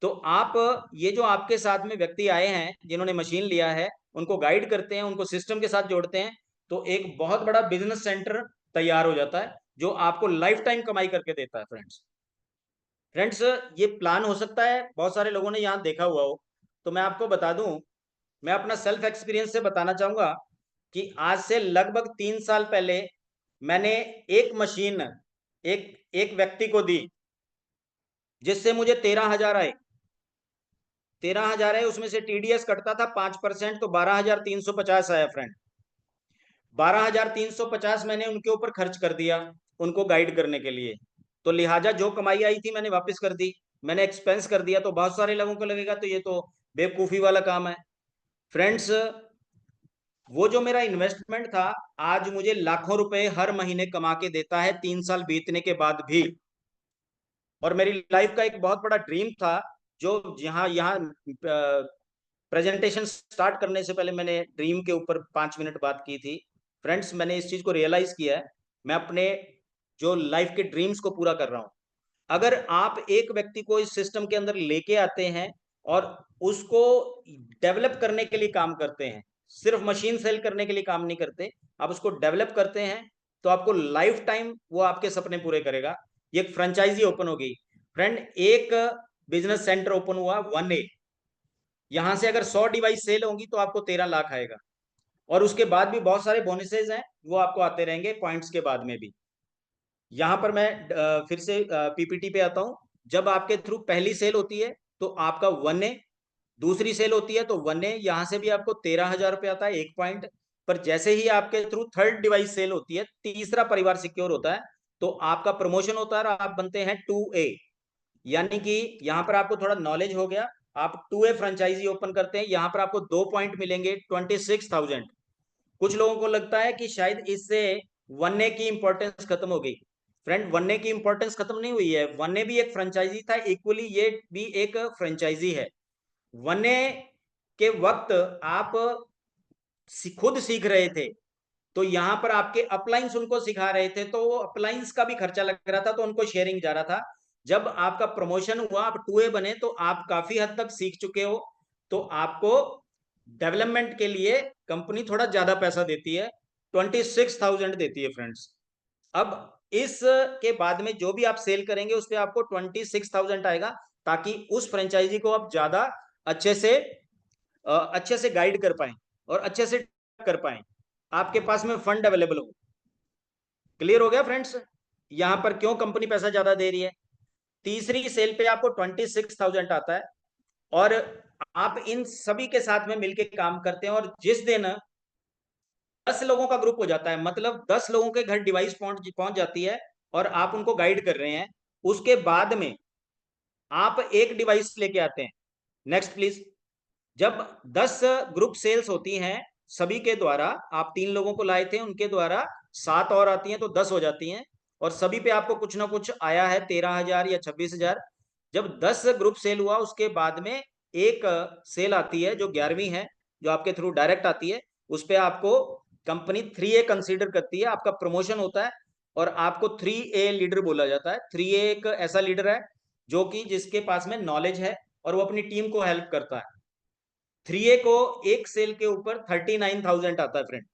तो आप, ये जो आपके साथ में व्यक्ति आए हैं जिन्होंने मशीन लिया है, उनको गाइड करते हैं, उनको सिस्टम के साथ जोड़ते हैं, तो एक बहुत बड़ा बिजनेस सेंटर तैयार हो जाता है जो आपको लाइफ टाइम कमाई करके देता है। फ्रेंड्स, फ्रेंड्स, ये प्लान हो सकता है बहुत सारे लोगों ने यहाँ देखा हुआ हो, तो मैं आपको बता दूं, मैं अपना सेल्फ एक्सपीरियंस से बताना चाहूंगा कि आज से लगभग 3 साल पहले मैंने एक मशीन एक एक व्यक्ति को दी, जिससे मुझे 13,000 आए। 13,000 है, उसमें से टीडीएस कटता था 5%, तो 12,350 आया। फ्रेंड, 12,350 मैंने उनके ऊपर खर्च कर दिया, उनको गाइड करने के लिए। तो लिहाजा जो कमाई आई थी मैंने वापस कर दी, मैंने एक्सपेंस कर दिया। तो बहुत सारे लोगों को लगेगा तो ये तो बेवकूफी वाला काम है। फ्रेंड्स, वो जो मेरा इन्वेस्टमेंट था, आज मुझे लाखों रुपए हर महीने कमा के देता है 3 साल बीतने के बाद भी। और मेरी लाइफ का एक बहुत बड़ा ड्रीम था, जो यहाँ यहाँ प्रेजेंटेशन स्टार्ट करने से पहले मैंने ड्रीम के ऊपर 5 मिनट बात की थी। फ्रेंड्स, मैंने इस चीज को रियलाइज किया है, मैं अपने जो लाइफ के ड्रीम्स को पूरा कर रहा हूं। अगर आप एक व्यक्ति को इस सिस्टम के अंदर लेके आते हैं और उसको डेवलप करने के लिए काम करते हैं, सिर्फ मशीन सेल करने के लिए काम नहीं करते, आप उसको डेवलप करते हैं, तो आपको लाइफ टाइम वो आपके सपने पूरे करेगा। ये एक फ्रेंचाइजी ओपन हो गई। फ्रेंड, एक बिजनेस सेंटर ओपन हुआ 1A, यहां से अगर 100 डिवाइस सेल होंगी तो आपको 13 लाख आएगा, और उसके बाद भी बहुत सारे बोनसेज हैं, वो आपको आते रहेंगे पॉइंट्स के बाद में भी। यहां पर मैं फिर से पीपीटी पे आता हूं। जब आपके थ्रू पहली सेल होती है तो आपका 1A दूसरी सेल होती है तो 1A, यहां से भी आपको 13,000 रुपये आता है 1 पॉइंट। पर जैसे ही आपके थ्रू थर्ड डिवाइस सेल होती है, तीसरा परिवार सिक्योर होता है, तो आपका प्रमोशन होता है और आप बनते हैं 2A। यानी कि यहाँ पर आपको थोड़ा नॉलेज हो गया, आप 2A फ्रेंचाइजी ओपन करते हैं, यहाँ पर आपको 2 पॉइंट मिलेंगे 26,000। कुछ लोगों को लगता है कि शायद इससे 1A की इंपॉर्टेंस खत्म हो गई। फ्रेंड, 1A की इंपॉर्टेंस खत्म नहीं हुई है, 1A भी एक फ्रेंचाइजी था, इक्वली ये भी एक फ्रेंचाइजी है। 1A के वक्त आप खुद सीख रहे थे, तो यहाँ पर आपके अपलाइंस उनको सिखा रहे थे, तो वो अपलाइंस का भी खर्चा लग रहा था, तो उनको शेयरिंग जा रहा था। जब आपका प्रमोशन हुआ, आप 2A बने, तो आप काफी हद तक सीख चुके हो, तो आपको डेवलपमेंट के लिए कंपनी थोड़ा ज्यादा पैसा देती है, 26,000 देती है फ्रेंड्स। अब इस के बाद में जो भी आप सेल करेंगे उस पर आपको 26,000 आएगा, ताकि उस फ्रेंचाइजी को आप ज्यादा अच्छे से अच्छे से गाइड कर पाए और अच्छे से कर पाए, आपके पास में फंड अवेलेबल हो। क्लियर हो गया फ्रेंड्स, यहां पर क्यों कंपनी पैसा ज्यादा दे रही है। तीसरी सेल पे आपको 26,000 आता है, और आप इन सभी के साथ में मिलकर काम करते हैं, और जिस दिन 10 लोगों का ग्रुप हो जाता है, मतलब 10 लोगों के घर डिवाइस पहुंच पहुंच जाती है और आप उनको गाइड कर रहे हैं, उसके बाद में आप एक डिवाइस लेके आते हैं। Next please. जब 10 ग्रुप सेल्स होती हैं सभी के द्वारा, आप 3 लोगों को लाए थे, उनके द्वारा 7 और आती हैं, तो 10 हो जाती हैं, और सभी पे आपको कुछ ना कुछ आया है, 13,000 या 26,000। जब 10 ग्रुप सेल हुआ, उसके बाद में एक सेल आती है जो 11वीं है, जो आपके थ्रू डायरेक्ट आती है, उस पर आपको कंपनी 3A कंसीडर करती है, आपका प्रमोशन होता है, और आपको 3A लीडर बोला जाता है। 3A एक ऐसा लीडर है जो कि जिसके पास में नॉलेज है और वो अपनी टीम को हेल्प करता है। 3A को एक सेल के ऊपर 39,000 आता है फ्रेंड।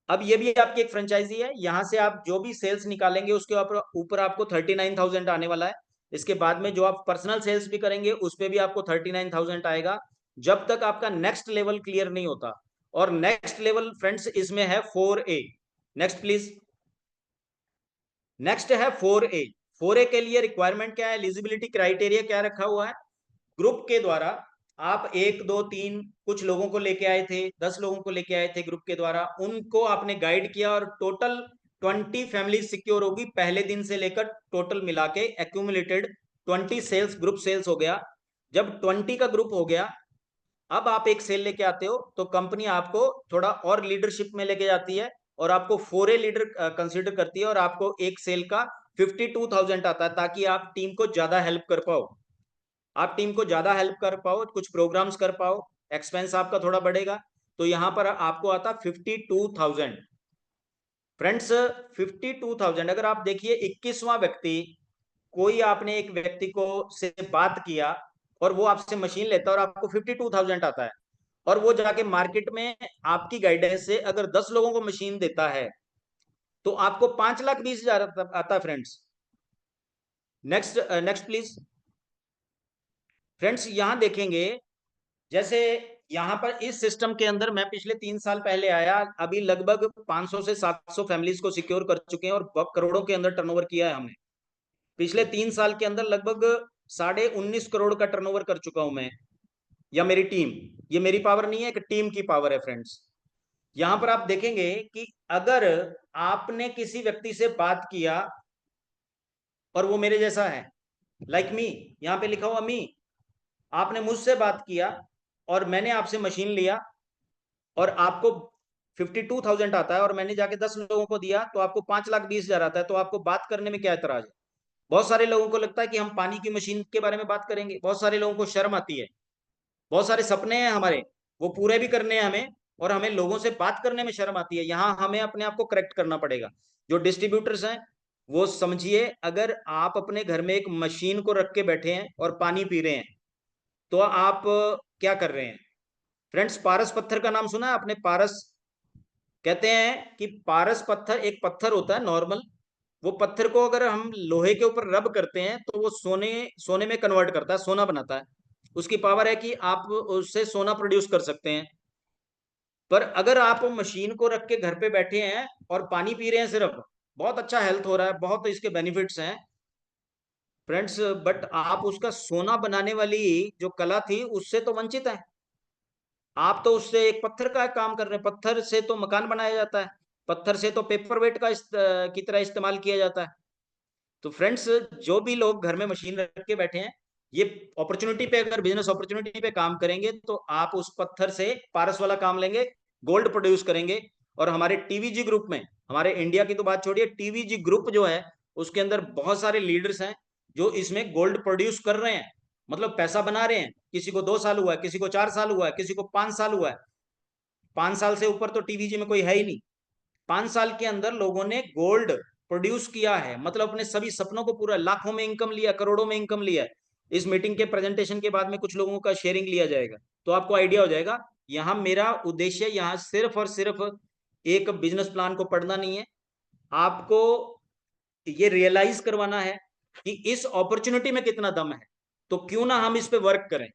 अब ये भी आपकी एक फ्रेंचाइजी है, यहां से आप जो भी सेल्स निकालेंगे उसके ऊपर आपको 39,000 आने वाला है। इसके बाद में जो आप पर्सनल सेल्स भी करेंगे उस पर भी आपको 39,000 आएगा, जब तक आपका नेक्स्ट लेवल क्लियर नहीं होता। और नेक्स्ट लेवल फ्रेंड्स इसमें है 4A। Next please. नेक्स्ट है 4A। 4A के लिए रिक्वायरमेंट क्या है, एलिजिबिलिटी क्राइटेरिया क्या रखा हुआ है। ग्रुप के द्वारा आप 1 2 3 कुछ लोगों को लेके आए थे, 10 लोगों को लेके आए थे ग्रुप के द्वारा, उनको आपने गाइड किया, और टोटल 20 फैमिली सिक्योर होगी पहले दिन से लेकर, टोटल मिला के एक्यूमुलेटेड 20 सेल्स, ग्रुप सेल्स हो गया। जब 20 का ग्रुप हो गया, अब आप एक सेल लेके आते हो, तो कंपनी आपको थोड़ा और लीडरशिप में लेके जाती है, और आपको 4A लीडर कंसिडर करती है, और आपको एक सेल का 52,000 आता है, ताकि आप टीम को ज्यादा हेल्प कर पाओ, आप टीम को ज्यादा हेल्प कर पाओ, कुछ प्रोग्राम्स कर पाओ, एक्सपेंस आपका थोड़ा बढ़ेगा, तो यहां पर आपको आता 52,000 फ्रेंड्स। 52,000 अगर आप देखिए 21वां व्यक्ति, कोई आपने एक व्यक्ति को से बात किया और वो आपसे मशीन लेता है और आपको 52,000 आता है, और वो जाके मार्केट में आपकी गाइडेंस से अगर 10 लोगों को मशीन देता है, तो आपको 5,20,000 आता है friends. Next next please. Friends यहां देखेंगे, जैसे यहाँ पर इस सिस्टम के अंदर मैं पिछले 3 साल पहले आया, अभी लगभग 500 से 700 फैमिलीज को सिक्योर कर चुके हैं, और करोड़ों के अंदर टर्नओवर किया है हमने। पिछले 3 साल के अंदर लगभग 19.5 करोड़ का टर्नओवर कर चुका हूं मैं, या मेरी टीम। ये मेरी पावर नहीं है, एक टीम की पावर है फ्रेंड्स। यहां पर आप देखेंगे कि अगर आपने किसी व्यक्ति से बात किया और वो मेरे जैसा है, लाइक मी, यहाँ पे लिखा हुआ मी, आपने मुझसे बात किया और मैंने आपसे मशीन लिया, और आपको 52,000 आता है, और मैंने जाके 10 लोगों को दिया, तो आपको 5,20,000 आता है, तो आपको बात करने में क्या एतराज है। बहुत सारे लोगों को लगता है कि हम पानी की मशीन के बारे में बात करेंगे, बहुत सारे लोगों को शर्म आती है, बहुत सारे सपने हैं हमारे, वो पूरे भी करने हैं हमें, और हमें लोगों से बात करने में शर्म आती है। यहाँ हमें अपने आप को करेक्ट करना पड़ेगा। जो डिस्ट्रीब्यूटर्स हैं वो समझिए, अगर आप अपने घर में एक मशीन को रख के बैठे हैं और पानी पी रहे हैं, तो आप क्या कर रहे हैं। फ्रेंड्स, पारस पत्थर का नाम सुना है आपने, पारस। कहते हैं कि पारस पत्थर एक पत्थर होता है नॉर्मल, वो पत्थर को अगर हम लोहे के ऊपर रब करते हैं तो वो सोने सोने में कन्वर्ट करता है, सोना बनाता है। उसकी पावर है कि आप उससे सोना प्रोड्यूस कर सकते हैं। पर अगर आप मशीन को रख के घर पे बैठे हैं और पानी पी रहे हैं सिर्फ, बहुत अच्छा हेल्थ हो रहा है, बहुत इसके बेनिफिट्स हैं फ्रेंड्स, बट आप उसका सोना बनाने वाली जो कला थी उससे तो वंचित है। आप तो उससे एक पत्थर का काम कर रहे हैं। पत्थर से तो मकान बनाया जाता है, पत्थर से तो पेपर वेट की तरह इस्तेमाल किया जाता है। तो फ्रेंड्स, जो भी लोग घर में मशीन रख के बैठे हैं, ये अपॉर्चुनिटी पे, अगर बिजनेस अपॉर्चुनिटी पे काम करेंगे तो आप उस पत्थर से पारस वाला काम लेंगे, गोल्ड प्रोड्यूस करेंगे। और हमारे टीवीजी ग्रुप में, हमारे इंडिया की तो बात छोड़िए, टीवीजी ग्रुप जो है उसके अंदर बहुत सारे लीडर्स हैं जो इसमें गोल्ड प्रोड्यूस कर रहे हैं, मतलब पैसा बना रहे हैं। किसी को 2 साल हुआ है, किसी को 4 साल हुआ है, किसी को 5 साल हुआ है। 5 साल से ऊपर तो टीवीजी में कोई है ही नहीं। 5 साल के अंदर लोगों ने गोल्ड प्रोड्यूस किया है, मतलब अपने सभी सपनों को पूरा, लाखों में इनकम लिया, करोड़ों में इनकम लिया है। इस मीटिंग के प्रेजेंटेशन के बाद में कुछ लोगों का शेयरिंग लिया जाएगा, तो आपको आइडिया हो जाएगा। यहाँ मेरा उद्देश्य यहाँ सिर्फ और सिर्फ एक बिजनेस प्लान को पढ़ना नहीं है, आपको ये रियलाइज करवाना है कि इस अपॉर्चुनिटी में कितना दम है। तो क्यों ना हम इस पे वर्क करें,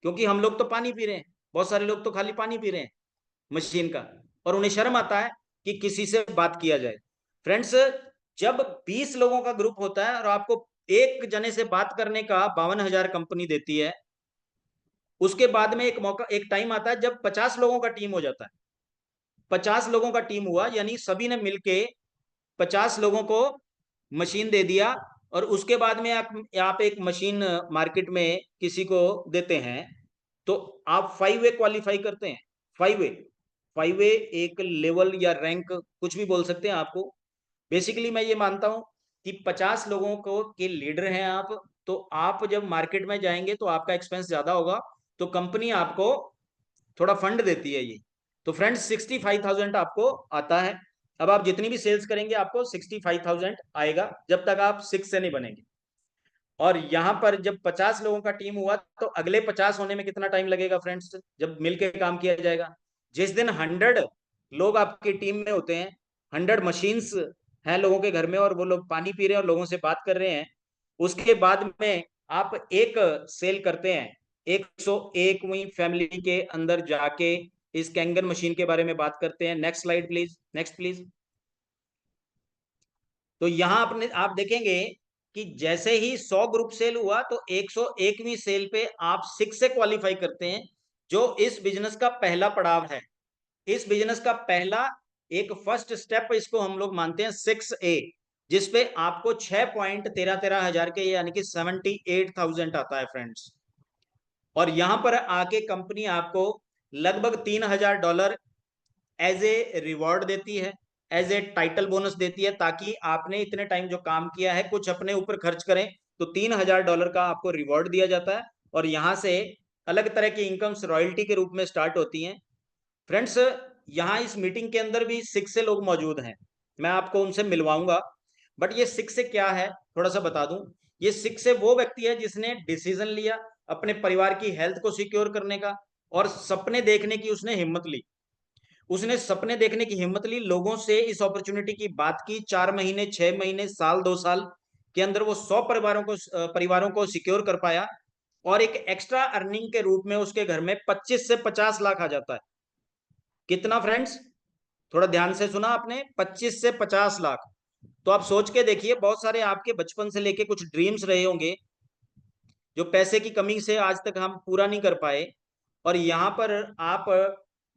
क्योंकि हम लोग तो पानी पी रहे हैं, बहुत सारे लोग तो खाली पानी पी रहे हैं मशीन का, और उन्हें शर्म आता है कि किसी से बात किया जाए। फ्रेंड्स, जब 20 लोगों का ग्रुप होता है और आपको एक जने से बात करने का 52,000 कंपनी देती है, उसके बाद में एक मौका, एक टाइम आता है जब 50 लोगों का टीम हो जाता है। 50 लोगों का टीम हुआ यानी सभी ने मिलके 50 लोगों को मशीन दे दिया। और उसके बाद में आप एक मशीन मार्केट में किसी को देते हैं, तो आप 5 वे क्वालिफाई करते हैं। 5 वे, 5 वे एक लेवल या रैंक कुछ भी बोल सकते हैं आपको। बेसिकली मैं ये मानता हूं कि 50 लोगों को के लीडर हैं आप, तो आप जब मार्केट में जाएंगे तो आपका एक्सपेंस ज्यादा होगा, तो कंपनी आपको थोड़ा फंड देती है ये। तो फ्रेंड्स, 65,000 आपको आता है। अब आप जितनी भी सेल्स करेंगे आपको 65,000 आएगा, जब तक आप 6 से नहीं बनेंगे। और यहां पर जब 50 लोगों का टीम हुआ तो अगले 50 होने में कितना टाइम लगेगा फ्रेंड्स, जब मिलकर काम किया जाएगा। जिस दिन 100 लोग आपकी टीम में होते हैं, 100 मशीन्स हैं लोगों के घर में, और वो लोग पानी पी रहे हैं और लोगों से बात कर रहे हैं, उसके बाद में आप एक सेल करते हैं, 101वीं फैमिली के अंदर जाके इस कैंगन मशीन के बारे में बात करते हैं। Next slide please, next please. तो यहां अपने आप देखेंगे कि जैसे ही 100 ग्रुप सेल हुआ तो 101वीं सेल पे आप 6 से क्वालिफाई करते हैं, जो इस बिजनेस का पहला पड़ाव है। इस बिजनेस का पहला एक फर्स्ट स्टेप इसको हम लोग मानते हैं 6A, जिसपे आपको 6.13 हजार के यानी कि 78,000 आता है फ्रेंड्स। और यहां पर आके कंपनी आपको लगभग $3,000 एज ए रिवॉर्ड देती है, एज ए टाइटल बोनस देती है, ताकि आपने इतने टाइम जो काम किया है कुछ अपने ऊपर खर्च करें। तो $3,000 का आपको रिवॉर्ड दिया जाता है, और यहां से अलग तरह की इनकम्स रॉयल्टी के रूप में स्टार्ट होती हैं। फ्रेंड्स, यहाँ इस मीटिंग के अंदर भी 6 से लोग मौजूद हैं, मैं आपको उनसे मिलवाऊंगा। बट ये 6 से क्या है थोड़ा सा बता दूं। ये 6 से वो व्यक्ति है जिसने डिसीजन लिया अपने परिवार की हेल्थ को सिक्योर करने का, और सपने देखने की उसने हिम्मत ली। उसने सपने देखने की हिम्मत ली, लोगों से इस अपॉर्चुनिटी की बात की, 4 महीने, 6 महीने, साल, 2 साल के अंदर वो 100 परिवारों को सिक्योर कर पाया। और एक एक्स्ट्रा अर्निंग के रूप में उसके घर में 25 से 50 लाख आ जाता है। कितना फ्रेंड्स, थोड़ा ध्यान से सुना आपने, 25 से 50 लाख। तो आप सोच के देखिए, बहुत सारे आपके बचपन से लेके कुछ ड्रीम्स रहे होंगे जो पैसे की कमी से आज तक हम पूरा नहीं कर पाए, और यहाँ पर आप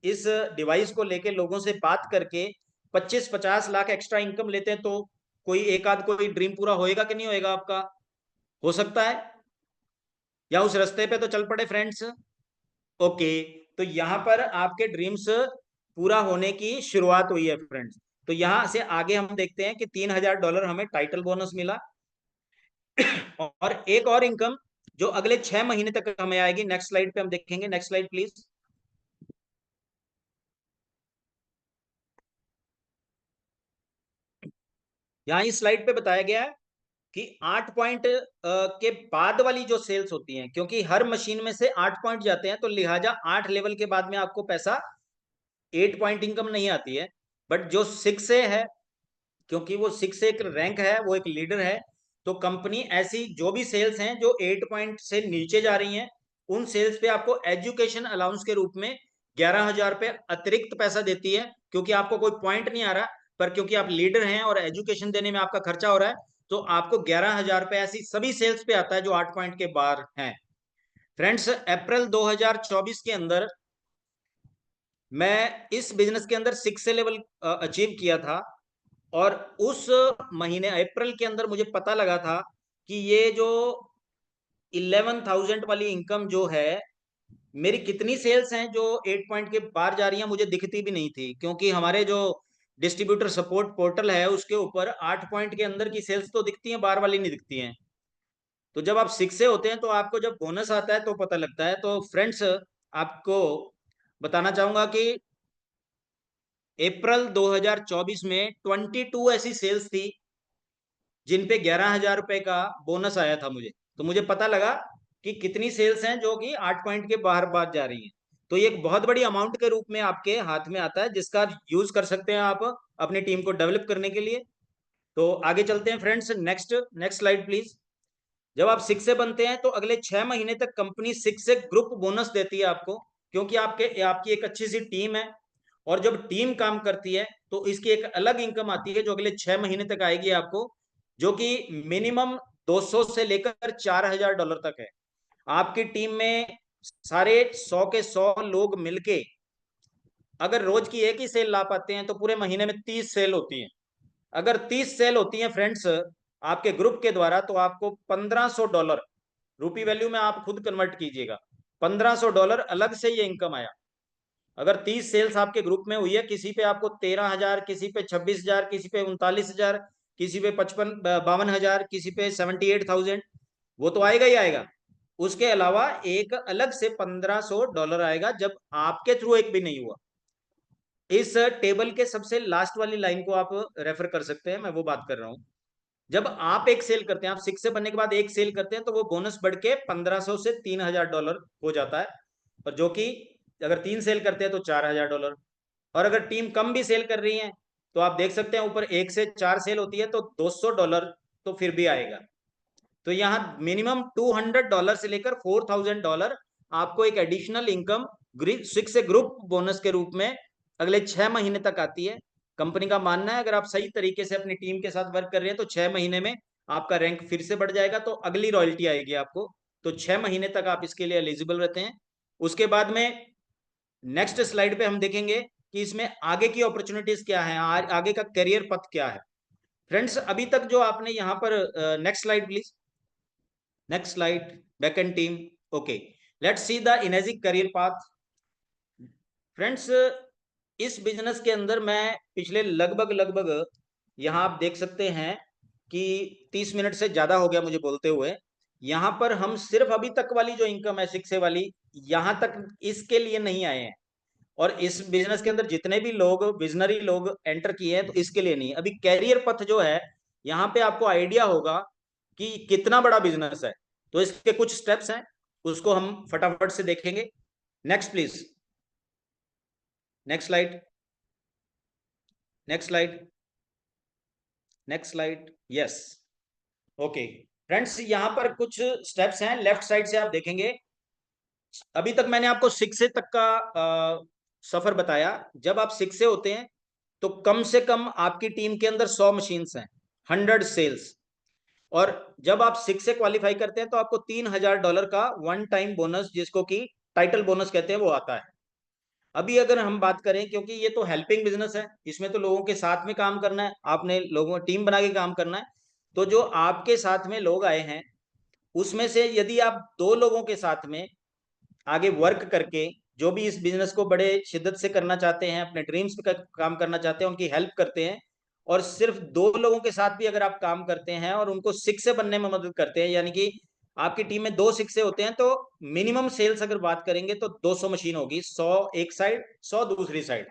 इस डिवाइस को लेके लोगों से बात करके 25-50 लाख एक्स्ट्रा इनकम लेते हैं, तो कोई एक आध कोई ड्रीम पूरा होएगा कि नहीं होएगा आपका? हो सकता है, या उस रास्ते पे तो चल पड़े फ्रेंड्स। ओके, तो यहाँ पर आपके ड्रीम्स पूरा होने की शुरुआत हुई है फ्रेंड्स। तो यहाँ से आगे हम देखते हैं कि $3,000 हमें टाइटल बोनस मिला, और एक और इनकम जो अगले 6 महीने तक हमें आएगी। नेक्स्ट स्लाइड पे हम देखेंगे, नेक्स्ट स्लाइड प्लीज। यहाँ इस स्लाइड पे बताया गया है कि 8 पॉइंट के बाद वाली जो सेल्स होती हैं, क्योंकि हर मशीन में से 8 पॉइंट जाते हैं, तो लिहाजा 8 लेवल के बाद में आपको पैसा 8 पॉइंट इनकम नहीं आती है। बट जो 6 से है, क्योंकि वो 6 एक रैंक है, वो एक लीडर है, तो कंपनी ऐसी जो भी सेल्स हैं जो 8 पॉइंट से नीचे जा रही हैं, उन सेल्स पे आपको एजुकेशन अलाउंस के रूप में 11,000 रुपये अतिरिक्त पैसा देती है। क्योंकि आपको कोई पॉइंट नहीं आ रहा, पर क्योंकि आप लीडर हैं और एजुकेशन देने में आपका खर्चा हो रहा है, तो आपको 11,000 रुपए ऐसी सभी सेल्स पे आता है जो 8 पॉइंट के बाहर हैं। फ्रेंड्स, अप्रैल 2024 के अंदर मैं इस बिजनेस के अंदर 6 से लेवल अचीव किया था, और उस महीने अप्रैल के अंदर मुझे पता लगा था कि ये जो 11,000 वाली इनकम जो है, मेरी कितनी सेल्स हैं जो 8 पॉइंट के बाहर जा रही हैं मुझे दिखती भी नहीं थी, क्योंकि हमारे जो डिस्ट्रीब्यूटर सपोर्ट पोर्टल है उसके ऊपर 8 पॉइंट के अंदर की सेल्स तो दिखती हैं, बाहर वाली नहीं दिखती हैं। तो जब आप 6 से होते हैं तो आपको जब बोनस आता है तो पता लगता है। तो फ्रेंड्स, आपको बताना चाहूंगा कि अप्रैल 2024 में 22 ऐसी सेल्स थी जिन पे 11,000 रुपए का बोनस आया था मुझे। तो मुझे पता लगा कि कितनी सेल्स हैं जो कि 8 पॉइंट के बाहर बात जा रही हैं। तो ये एक बहुत बड़ी अमाउंट के रूप में आपके हाथ में आता है, जिसका यूज कर सकते हैं आप अपनी टीम को डेवलप करने के लिए। तो आगे चलते हैं friends, next next slide please. जब आप 6 से बनते हैं तो अगले 6 महीने तक कंपनी 6 से ग्रुप बोनस देती है आपको, क्योंकि आपकी एक अच्छी सी टीम है। और जब टीम काम करती है तो इसकी एक अलग इनकम आती है जो अगले 6 महीने तक आएगी आपको, जो कि मिनिमम 200 से लेकर $4,000 तक है। आपकी टीम में सारे 100 के 100 लोग मिलके अगर रोज की एक ही सेल ला पाते हैं तो पूरे महीने में 30 सेल होती है। अगर 30 सेल होती हैं फ्रेंड्स आपके ग्रुप के द्वारा, तो आपको $1,500, रूपी वैल्यू में आप खुद कन्वर्ट कीजिएगा, $1,500 अलग से ये इनकम आया। अगर 30 सेल्स आपके ग्रुप में हुई है, किसी पे आपको 13,000, किसी पे 26,000, किसी पे 39,000, किसी पे 52,000, किसी पे 78,000, वो तो आएगा ही आएगा। उसके अलावा एक अलग से $1,500 आएगा जब आपके थ्रू एक भी नहीं हुआ। इस टेबल के सबसे लास्ट वाली लाइन को आप रेफर कर सकते हैं, मैं वो बात कर रहा हूं। जब आप एक सेल करते हैं, आप 6 से बनने के बाद एक सेल करते हैं, तो वो बोनस बढ़ के 1,500 से $3,000 हो जाता है। और जो कि अगर 3 सेल करते हैं तो $4,000। और अगर टीम कम भी सेल कर रही है तो आप देख सकते हैं ऊपर 1 से 4 सेल होती है तो $200 तो फिर भी आएगा। तो यहाँ मिनिमम $200 से लेकर $4,000 आपको एक एडिशनल इनकम 6 से ग्रुप बोनस के रूप में अगले 6 महीने तक आती है। कंपनी का मानना है अगर आप सही तरीके से अपनी टीम के साथ वर्क कर रहे हैं तो 6 महीने में आपका रैंक फिर से बढ़ जाएगा, तो अगली रॉयल्टी आएगी आपको। तो 6 महीने तक आप इसके लिए एलिजिबल रहते हैं। उसके बाद में नेक्स्ट स्लाइड पे हम देखेंगे कि इसमें आगे की अपॉर्चुनिटीज क्या है, आगे का करियर पथ क्या है। फ्रेंड्स, अभी तक जो आपने यहाँ पर next slide please, next slide, back and team. Okay, let's see the इनेजिक career path. Friends, इस बिजनेस के अंदर मैं पिछले लगभग लगभग यहाँ आप देख सकते हैं कि 30 मिनट से ज्यादा हो गया मुझे बोलते हुए। यहाँ पर हम सिर्फ अभी तक वाली जो इनकम है 6 वाली, यहाँ तक इसके लिए नहीं आए हैं। और इस बिजनेस के अंदर जितने भी लोग विजनरी लोग एंटर किए हैं तो इसके लिए नहीं। अभी कैरियर पथ जो है, यहाँ पे आपको आइडिया होगा कि कितना बड़ा बिजनेस है। तो इसके कुछ स्टेप्स हैं, उसको हम फटाफट से देखेंगे। Next please, next slide, next slide, next slide, yes. Okay friends, यहाँ पर कुछ स्टेप्स हैं, लेफ्ट साइड से आप देखेंगे। अभी तक मैंने आपको 6 से तक का सफर बताया। जब आप 6 से होते हैं तो कम से कम आपकी टीम के अंदर 100 मशीन्स हैं, 100 सेल्स। और जब आप 6 से क्वालिफाई करते हैं तो आपको $3,000 का वन टाइम बोनस, जिसको कि टाइटल बोनस कहते हैं, वो आता है। अभी अगर हम बात करें, क्योंकि ये तो हेल्पिंग बिजनेस है, इसमें तो लोगों के साथ में काम करना है, आपने लोगों टीम बना के काम करना है। तो जो आपके साथ में लोग आए हैं उसमें से यदि आप 2 लोगों के साथ में आगे वर्क करके जो भी इस बिजनेस को बड़े शिद्दत से करना चाहते हैं, अपने ड्रीम्स पे काम करना चाहते हैं, उनकी हेल्प करते हैं, और सिर्फ 2 लोगों के साथ भी अगर आप काम करते हैं और उनको 6 से बनने में मदद करते हैं, यानी कि आपकी टीम में 2 6 से होते हैं, तो मिनिमम सेल्स अगर बात करेंगे तो 200 मशीन होगी, 100 एक साइड, 100 दूसरी साइड।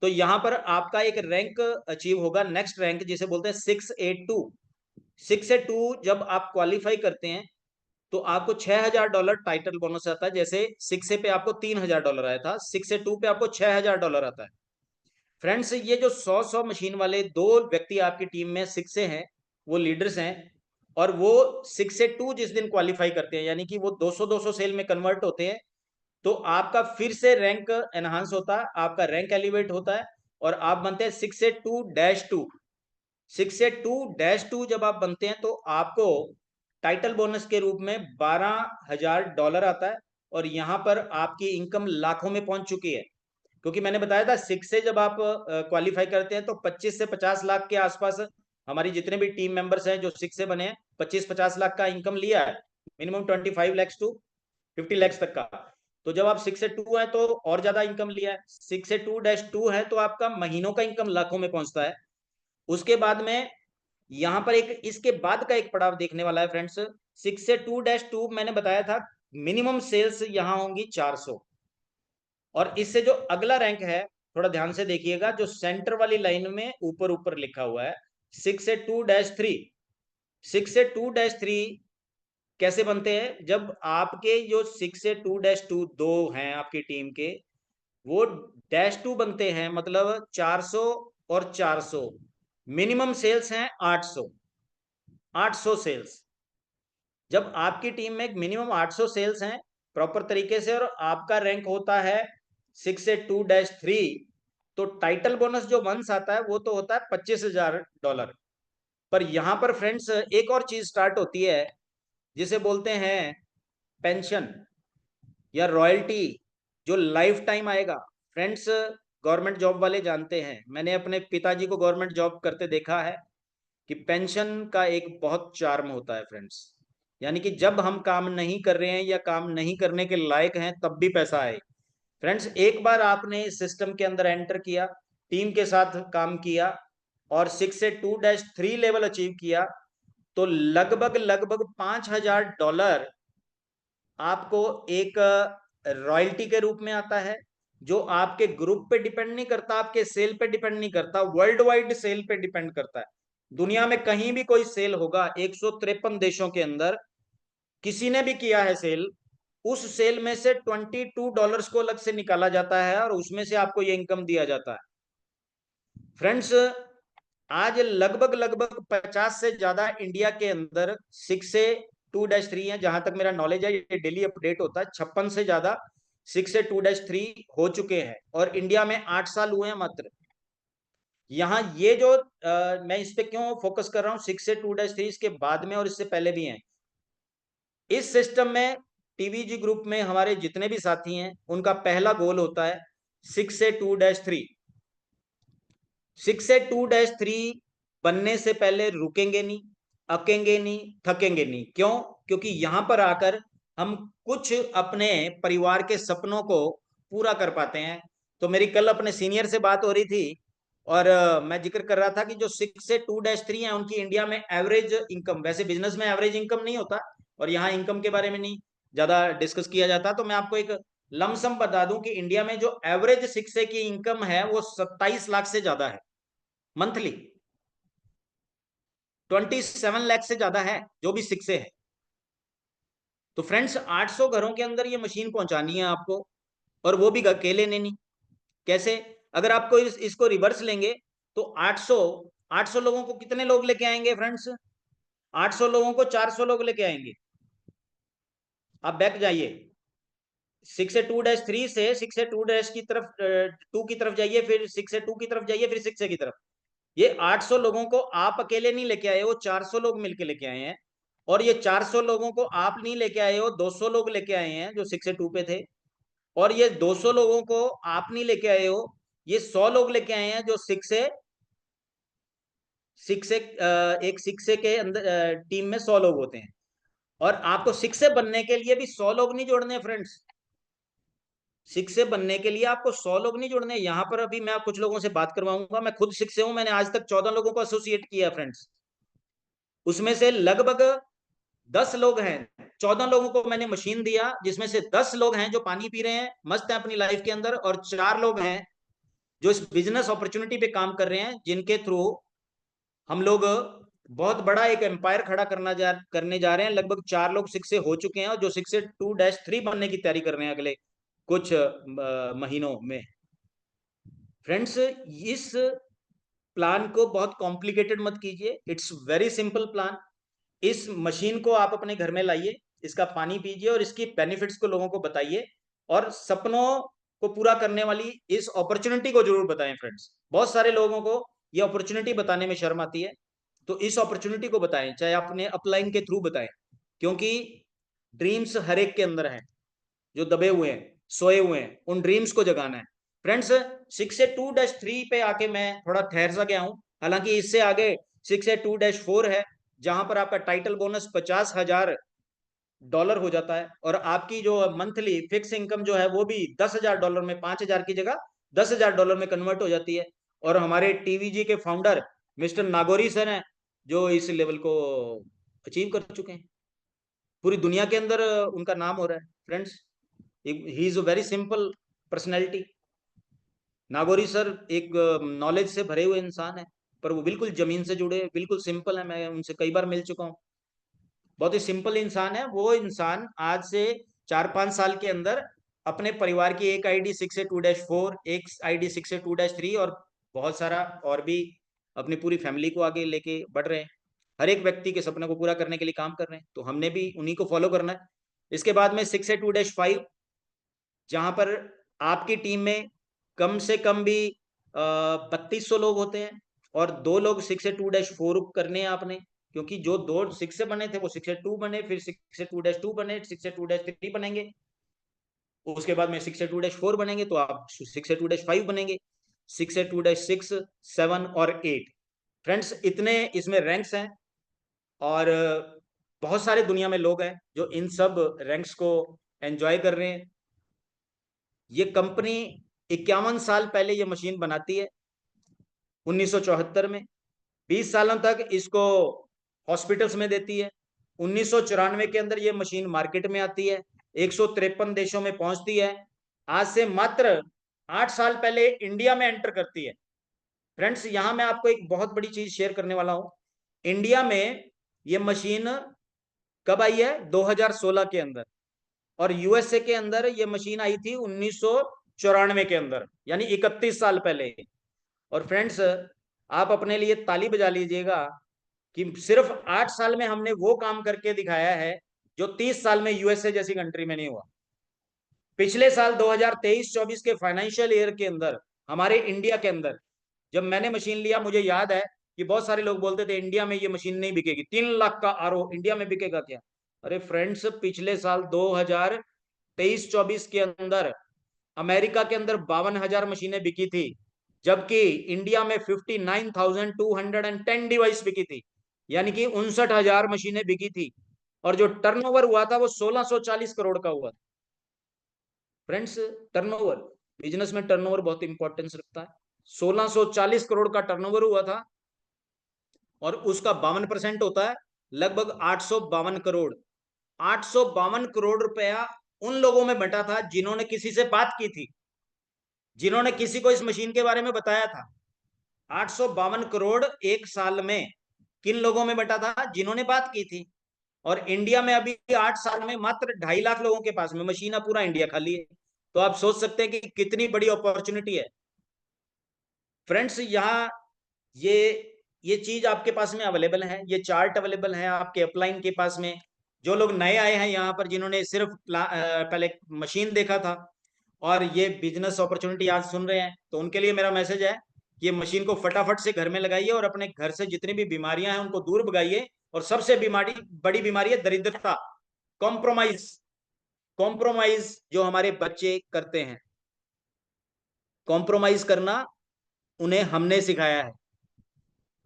तो यहां पर आपका एक रैंक अचीव होगा, नेक्स्ट रैंक जिसे बोलते हैं 682। 6 से 2 जब आप क्वालिफाई करते हैं तो आपको $6,000 टाइटल बोनस आता है। जैसे 6 से पे आपको $3,000 आया था, 6 से 2 पे आपको $6,000 आता है। फ्रेंड्स, ये जो 100 मशीन वाले 2 व्यक्ति आपकी टीम में 6 से हैं, वो लीडर्स हैं। और वो 6 से 2 जिस दिन क्वालिफाई करते हैं, यानी कि वो 200-200 सेल में कन्वर्ट होते हैं, तो आपका फिर से रैंक एनहांस होता है, आपका रैंक एलिवेट होता है, और आप बनते हैं 6 से 2-2। 6 से 2-2 जब आप बनते हैं तो आपको टाइटल बोनस के रूप में $12,000 आता है, और यहां पर आपकी इनकम लाखों में पहुंच चुकी है। क्योंकि मैंने बताया था 6 से जब आप क्वालिफाई करते हैं तो 25 से 50 लाख के आसपास हमारी जितने भी टीम मेंबर्स हैं जो 6 से बने हैं, 25-50 लाख का इनकम लिया है, मिनिमम 25 lakhs to 50 lakhs तक का। तो जब आप 6 से 2 है तो और ज्यादा इनकम लिया है। 6 से 2-2 है तो आपका महीनों का इनकम लाखों में पहुंचता है। उसके बाद में यहां पर एक इसके बाद का एक पड़ाव देखने वाला है फ्रेंड्स। 6 से 2-2 मैंने बताया था मिनिमम सेल्स यहां होंगी 400, और इससे जो अगला रैंक है, थोड़ा ध्यान से देखिएगा, जो सेंटर वाली लाइन में ऊपर ऊपर लिखा हुआ है 6 से 2-3। 6 से 2-3 कैसे बनते हैं? जब आपके जो 6 से 2-2 दो हैं आपकी टीम के, वो -2 बनते हैं, मतलब 400 और 400, मिनिमम सेल्स हैं 800। 800 सेल्स, जब आपकी टीम में मिनिमम 800 सेल्स हैं प्रॉपर तरीके से, और आपका रैंक होता है 6 से 2-3, तो टाइटल बोनस जो वंस आता है वो तो होता है $25,000। पर यहां पर फ्रेंड्स एक और चीज स्टार्ट होती है जिसे बोलते हैं पेंशन या रॉयल्टी, जो लाइफ टाइम आएगा। फ्रेंड्स, गवर्नमेंट जॉब वाले जानते हैं, मैंने अपने पिताजी को गवर्नमेंट जॉब करते देखा है कि पेंशन का एक बहुत चार्म होता है फ्रेंड्स। यानी कि जब हम काम नहीं कर रहे हैं या काम नहीं करने के लायक हैं तब भी पैसा आए। फ्रेंड्स, एक बार आपने इस सिस्टम के अंदर एंटर किया, टीम के साथ काम किया और 6 से 2-3 लेवल अचीव किया, तो लगभग लगभग $5,000 आपको एक रॉयल्टी के रूप में आता है, जो आपके ग्रुप पे डिपेंड नहीं करता, आपके सेल पे डिपेंड नहीं करता, वर्ल्ड वाइड सेल पे डिपेंड करता है। दुनिया में कहीं भी कोई सेल होगा, 153 देशों के अंदर किसी ने भी किया है सेल, उस सेल में से $22 को अलग से निकाला जाता है और उसमें से आपको ये इनकम दिया जाता है। फ्रेंड्स, आज लगभग लगभग 50 से ज्यादा इंडिया के अंदर 6 से 2-3 है, जहां तक मेरा नॉलेज है, ये डेली अपडेट होता है। 56 से ज्यादा 6 से 2-3 हो चुके हैं, और इंडिया में 8 साल हुए हैं मात्र। यहाँ ये जो मैं इस पे क्यों फोकस कर रहा हूँ, 6 से 2-3 इसके बाद में और इससे पहले भी हैं। इस सिस्टम में टीवीजी ग्रुप में हमारे जितने भी साथी हैं, उनका पहला गोल होता है 6 से 2-3। 6 से 2-3 बनने से पहले रुकेंगे नहीं, अकेंगे नहीं, थकेंगे नहीं। क्यों? क्योंकि यहां पर आकर हम कुछ अपने परिवार के सपनों को पूरा कर पाते हैं। तो मेरी कल अपने सीनियर से बात हो रही थी, और मैं जिक्र कर रहा था कि जो 6 से 2-3 है उनकी इंडिया में एवरेज इनकम, वैसे बिजनेस में एवरेज इनकम नहीं होता और यहाँ इनकम के बारे में नहीं ज्यादा डिस्कस किया जाता, तो मैं आपको एक लमसम बता दूं कि इंडिया में जो एवरेज 6 से की इनकम है वो 27 लाख से ज्यादा है मंथली। 27 लाख से ज्यादा है जो भी 6 से है। तो फ्रेंड्स, 800 घरों के अंदर ये मशीन पहुंचानी है आपको, और वो भी अकेले नहीं। कैसे? अगर आपको इसको रिवर्स लेंगे तो 800 लोगों को कितने लोग लेके आएंगे फ्रेंड्स? 800 लोगों को 400 लोग लेके आएंगे। आप बैक जाइए, 6 से 2-3 से 6 से 2 की तरफ, 2 की तरफ जाइए, फिर 6 से 2 की तरफ जाइए, फिर 6 की तरफ। ये 800 लोगों को आप अकेले नहीं लेके आए हो, 400 लोग मिलके लेके आए हैं। और ये 400 लोगों को आप नहीं लेके आए हो, 200 लोग लेके आए हैं जो 6 से 2 पे थे। और ये 200 लोगों को आप नहीं लेके आए हो, ये 100 लोग लेके आए हैं जो 6 से एक 6 के अंदर टीम में 100 लोग होते हैं। और आपको 6 से बनने के लिए भी 100 लोग नहीं जोड़ने फ्रेंड्स। 6 से बनने के लिए आपको 100 लोग नहीं जोड़ने। यहां पर अभी मैं कुछ लोगों से बात करवाऊंगा, मैं खुद 6 से हूं, मैंने आज तक 14 लोगों को एसोसिएट किया फ्रेंड्स। उसमें से लगभग 10 लोग हैं, 14 लोगों को मैंने मशीन दिया, जिसमें से 10 लोग हैं जो पानी पी रहे हैं, मस्त है अपनी लाइफ के अंदर, और 4 लोग हैं जो इस बिजनेस अपॉर्चुनिटी पे काम कर रहे हैं, जिनके थ्रू हम लोग बहुत बड़ा एक एम्पायर खड़ा करने जा रहे हैं। लगभग 4 लोग 6 से हो चुके हैं, और जो 6 से 2-3 बनने की तैयारी कर रहे हैं अगले कुछ महीनों में। फ्रेंड्स, इस प्लान को बहुत कॉम्प्लिकेटेड मत कीजिए, इट्स वेरी सिंपल प्लान। इस मशीन को आप अपने घर में लाइए, इसका पानी पीजिए और इसकी बेनिफिट्स को लोगों को बताइए, और सपनों को पूरा करने वाली इस अपॉर्चुनिटी को जरूर बताएं फ्रेंड्स। बहुत सारे लोगों को ये अपॉर्चुनिटी बताने में शर्म आती है। तो इस अपॉर्चुनिटी को बताएं, चाहे अपने अपलाइन के थ्रू बताएं, क्योंकि ड्रीम्स हर एक के अंदर हैं, जो दबे हुए हैं, सोए हुए हैं, उन ड्रीम्स को जगाना है। फ्रेंड्स, 6A2-3 पे आके मैं थोड़ा ठहर सा गया हूं, हालांकि इससे आगे 6A2-4 है, जहां पर आपका टाइटल बोनस $50,000 हो जाता है, और आपकी जो मंथली फिक्स इनकम जो है वो भी $10,000 में, 5,000 की जगह $10,000 में कन्वर्ट हो जाती है। और हमारे टीवीजी के फाउंडर मिस्टर नागोरी सर हैं, जो इस लेवल को अचीव कर चुके हैं, पूरी दुनिया के अंदर उनका नाम हो रहा है। Friends, he is a very simple personality. Nagori sir एक नॉलेज से भरे हुए इंसान है, पर वो बिल्कुल जमीन से जुड़े, बिल्कुल सिंपल है। मैं उनसे कई बार मिल चुका हूँ, बहुत ही सिंपल इंसान है। वो इंसान आज से 4-5 साल के अंदर अपने परिवार की एक आईडी 6A2-4, एक आईडी 6A2-3, और बहुत सारा और भी अपनी पूरी फैमिली को आगे लेके बढ़ रहे हैं। हर एक व्यक्ति के सपने को पूरा करने के लिए काम कर रहे हैं, तो हमने भी उन्हीं को फॉलो करना है। इसके बाद में 6A2-5, जहां पर आपकी टीम में कम से कम भी 3200 लोग होते हैं, और 2 लोग 6A2-4 करने हैं आपने, क्योंकि जो 2 6 से बने थे वो 6A2 बने, फिर 6A2-2 बने, 6A2-3 बनेंगे, उसके बाद में 6A2-4 बनेंगे, तो आप 6A2-5 बनेंगे, 6A2-6, 7 और 8। फ्रेंड्स, इतने इसमें रैंक्स हैं, और बहुत सारे दुनिया में लोग हैं जो इन सब रैंक्स को एंजॉय कर रहे हैं। ये कंपनी 51 साल पहले ये मशीन बनाती है, 1974 में। 20 सालों तक इसको हॉस्पिटल्स में देती है। 1994 के अंदर ये मशीन मार्केट में आती है, 153 देशों में पहुंचती है। आज से मात्र 8 साल पहले इंडिया में एंटर करती है। फ्रेंड्स, यहां मैं आपको एक बहुत बड़ी चीज शेयर करने वाला हूं। इंडिया में ये मशीन कब आई है? 2016 के अंदर। और यूएसए के अंदर ये मशीन आई थी 1994 के अंदर, यानी 31 साल पहले। और फ्रेंड्स, आप अपने लिए ताली बजा लीजिएगा कि सिर्फ 8 साल में हमने वो काम करके दिखाया है जो 30 साल में यूएसए जैसी कंट्री में नहीं हुआ। पिछले साल 2023-24 के फाइनेंशियल ईयर के अंदर हमारे इंडिया के अंदर जब मैंने मशीन लिया, मुझे याद है कि बहुत सारे लोग बोलते थे इंडिया में ये मशीन नहीं बिकेगी, 3 लाख का आरओ इंडिया में बिकेगा क्या? अरे फ्रेंड्स, पिछले साल 2023-24 के अंदर अमेरिका के अंदर 52,000 मशीनें बिकी थी, जबकि इंडिया में 59,210 डिवाइस बिकी थी, यानी कि 59,000 मशीनें बिकी थी। और जो टर्नओवर हुआ था वो 1640 करोड़ का हुआ था। फ्रेंड्स, टर्नओवर, बिजनेस में टर्नओवर बहुत इंपॉर्टेंस रखता है। 1640 करोड़ का टर्नओवर हुआ था, और उसका 52% होता है लगभग 852 करोड़। 852 करोड़ रुपया उन लोगों में बंटा था जिन्होंने किसी से बात की थी, जिन्होंने किसी को इस मशीन के बारे में बताया था। 852 करोड़ एक साल में किन लोगों में बंटा था? जिन्होंने बात की थी। और इंडिया में अभी 8 साल में मात्र 2.5 लाख लोगों के पास में मशीन है, पूरा इंडिया खाली है। तो आप सोच सकते हैं कि कितनी बड़ी अपॉर्चुनिटी है। फ्रेंड्स, यहाँ ये ये चीज आपके पास में अवेलेबल है, ये चार्ट अवेलेबल है आपके अपलाइन के पास में। जो लोग नए आए हैं यहाँ पर, जिन्होंने सिर्फ पहले मशीन देखा था और ये बिजनेस अपॉर्चुनिटी आज सुन रहे हैं, तो उनके लिए मेरा मैसेज है कि ये मशीन को फटाफट से घर में लगाइए, और अपने घर से जितनी भी बीमारियां हैं उनको दूर भगाइए। और सबसे बड़ी बीमारी है दरिद्रता, कॉम्प्रोमाइज। कॉम्प्रोमाइज जो हमारे बच्चे करते हैं, कॉम्प्रोमाइज करना उन्हें हमने सिखाया है।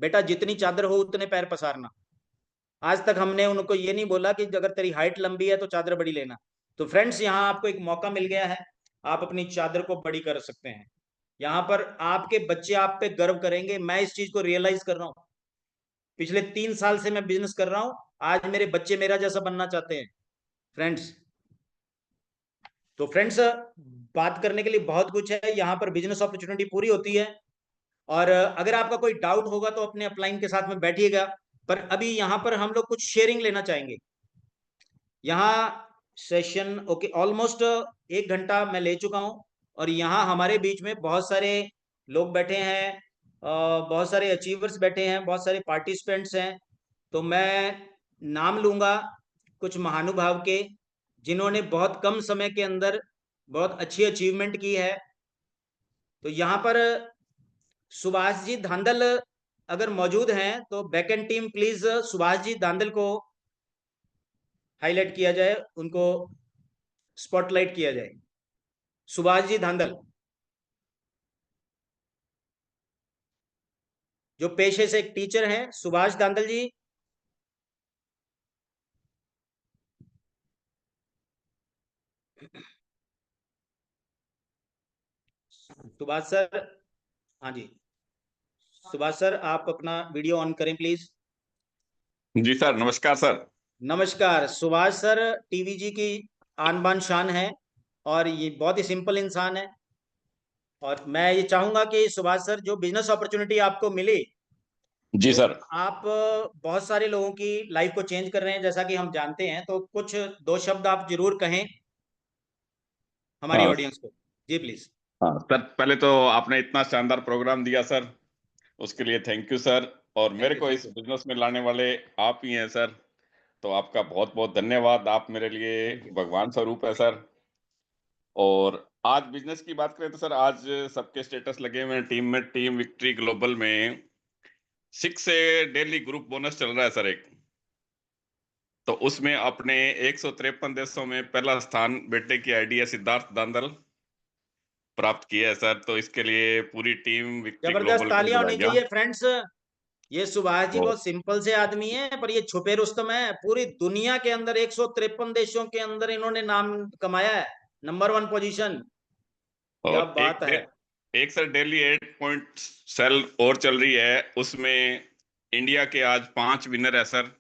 बेटा, जितनी चादर हो उतने पैर पसारना। आज तक हमने उनको ये नहीं बोला कि अगर तेरी हाइट लंबी है तो चादर बड़ी लेना। तो फ्रेंड्स, यहाँ आपको एक मौका मिल गया है, आप अपनी चादर को बड़ी कर सकते हैं। यहाँ पर आपके बच्चे आप पे गर्व करेंगे। मैं इस चीज को रियलाइज कर रहा हूँ, पिछले 3 साल से मैं बिजनेस कर रहा हूँ, आज मेरे बच्चे मेरा जैसा बनना चाहते हैं। फ्रेंड्स, तो फ्रेंड्स, बात करने के लिए बहुत कुछ है यहाँ पर, बिजनेस अपॉर्चुनिटी पूरी होती है। और अगर आपका कोई डाउट होगा तो अपने अपलाइन के साथ में बैठिएगा। पर अभी यहाँ पर हम लोग कुछ शेयरिंग लेना चाहेंगे। यहाँ सेशन ओके, ऑलमोस्ट 1 घंटा मैं ले चुका हूँ, और यहाँ हमारे बीच में बहुत सारे लोग बैठे हैं, बहुत सारे अचीवर्स बैठे हैं, बहुत सारे पार्टिसिपेंट्स हैं। तो मैं नाम लूंगा कुछ महानुभाव के, जिन्होंने बहुत कम समय के अंदर बहुत अच्छी अचीवमेंट की है। तो यहाँ पर सुभाष जी धांधल अगर मौजूद हैं तो backend team please Subhash ji दांदल को हाईलाइट किया जाए, उनको स्पॉटलाइट किया जाए। सुभाष जी धांधल जो पेशे से एक टीचर हैं, सुभाष धांधल जी। सुभाष सर, हाँ जी, सुभाष सर आप अपना वीडियो ऑन करें प्लीज। जी सर, नमस्कार सर। नमस्कार सुभाष सर, टीवी जी की आन बान शान है और ये बहुत ही सिंपल इंसान है। और मैं ये चाहूंगा कि सुभाष सर, जो बिजनेस अपॉर्चुनिटी आपको मिली, जी तो सर। आप बहुत सारे लोगों की लाइफ को चेंज कर रहे हैं जैसा कि हम जानते हैं, तो कुछ दो शब्द आप जरूर कहें हमारी हाँ। ऑडियंस को। जी प्लीज। हाँ सर, पहले तो आपने इतना शानदार प्रोग्राम दिया सर, उसके लिए थैंक यू सर। और थैंक मेरे यू, को थैंक इस यू। बिजनेस में लाने वाले आप ही हैं सर। तो आपका बहुत बहुत धन्यवाद, आप मेरे लिए थैंक यू। भगवान स्वरूप है सर। और आज बिजनेस की बात करें तो सर, आज सबके स्टेटस लगे हुए हैं टीम में। टीम विक्ट्री ग्लोबल में 6 से डेली ग्रुप बोनस चल रहा है सर एक। तो उसमें अपने 153 देशों में पहला स्थान बेटे की आईडी सिद्धार्थ दांदल प्राप्त किया है सर। तो इसके लिए पूरी टीम विक्ट्री जबरदस्त ग्लोबल को तालियां होनी बधाइयाँ। चाहिए फ्रेंड्स। ये सुभाष जी तो बहुत सिंपल से आदमी है, पर ये छुपे रुस्तम है। पूरी दुनिया के अंदर 153 देशों के अंदर इन्होंने नाम कमाया है, नंबर 1 पोजीशन। क्या और बात है। एक सर डेली 8 पॉइंट सेल और चल रही है, उसमें इंडिया के आज 5 विनर है सर।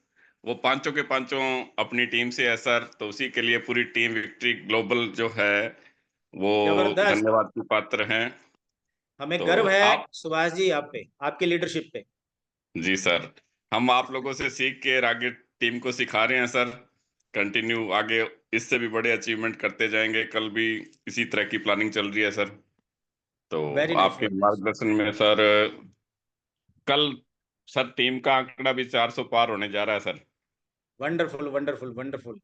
वो पांचों के पांचों अपनी टीम से है सर। तो उसी के लिए पूरी टीम विक्ट्री ग्लोबल जो है वो जबरदस्त। धन्यवाद की पात्र हैं। हमें तो गर्व है आप, सुभाष जी आप पे, आपकी लीडरशिप पे। जी सर, हम आप लोगों से सीख के आगे टीम को सिखा रहे हैं सर। कंटिन्यू आगे इससे भी बड़े अचीवमेंट करते जाएंगे। कल भी इसी तरह की प्लानिंग चल रही है सर। तो वेरी नाइस, आपके वेरी नाइस। मार्गदर्शन में सर, कल सर टीम का आंकड़ा भी 400 पार होने जा रहा है सर। Wonderful, wonderful, wonderful.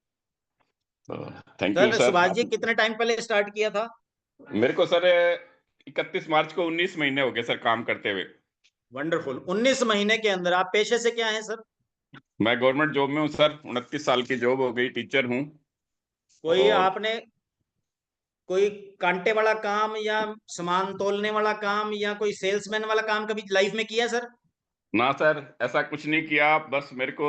तो thank you sir sir Subhash ji आप। कितने टाइम पहले स्टार्ट किया था? मेरे को सर 31 मार्च को 19 महीने हो गए सर काम करते हुए। वंडरफुल। 19 महीने के अंदर आप पेशे से क्या हैं सर? मैं गवर्नमेंट जॉब में हूँ सर, 29 साल की जॉब हो गई, टीचर हूँ। कोई और आपने कोई कांटे वाला काम या सामान तोलने वाला काम या कोई सेल्समैन वाला काम कभी लाइफ में किया सर? ना सर, ऐसा कुछ नहीं किया। बस मेरे को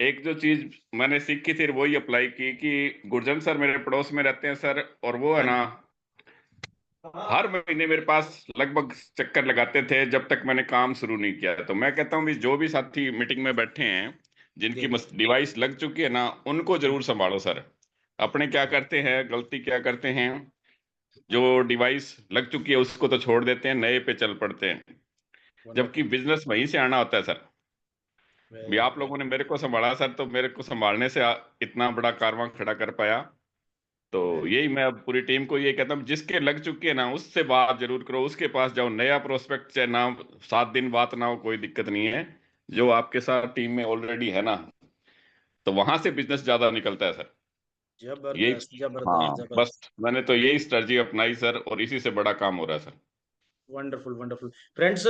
एक जो चीज मैंने सीखी थी वही अप्लाई की कि गुरजन सर मेरे पड़ोस में रहते हैं सर, और वो है हाँ ना, जी। हर महीने मेरे पास लगभग चक्कर लगाते थे जब तक मैंने काम शुरू नहीं किया। तो मैं कहता हूँ भी जो भी साथी मीटिंग में बैठे हैं जी। जिनकी डिवाइस लग चुकी है ना, उनको जरूर संभालो सर। अपने क्या करते हैं, गलती क्या करते हैं, जो डिवाइस लग चुकी है उसको तो छोड़ देते हैं, नए पे चल पड़ते हैं। जबकि वंडरफुल। बिजनेस वहीं से आना होता है सर। भी वेरी आप गुड। लोगों ने मेरे को संभाला सर, तो मेरे को संभालने से इतना बड़ा कारवां खड़ा कर पाया। तो वेरी यही मैं अब पूरी टीम को ये कहता हूँ, जिसके लग चुकी है ना उससे बात जरूर करो, उसके पास जाओ। नया प्रोस्पेक्ट चाहे ना 7 दिन बात ना हो, कोई दिक्कत नहीं है। जो आपके साथ टीम में ऑलरेडी है ना, तो वहां से बिजनेस ज्यादा निकलता है सर। यही, जबरदस्त, जबरदस्त, हाँ, बस जबरदस्त। मैंने तो यही स्ट्रेटजी अपनाई सर, और इसी से बड़ा काम हो रहा है सर। Wonderful, wonderful. फ्रेंड्स,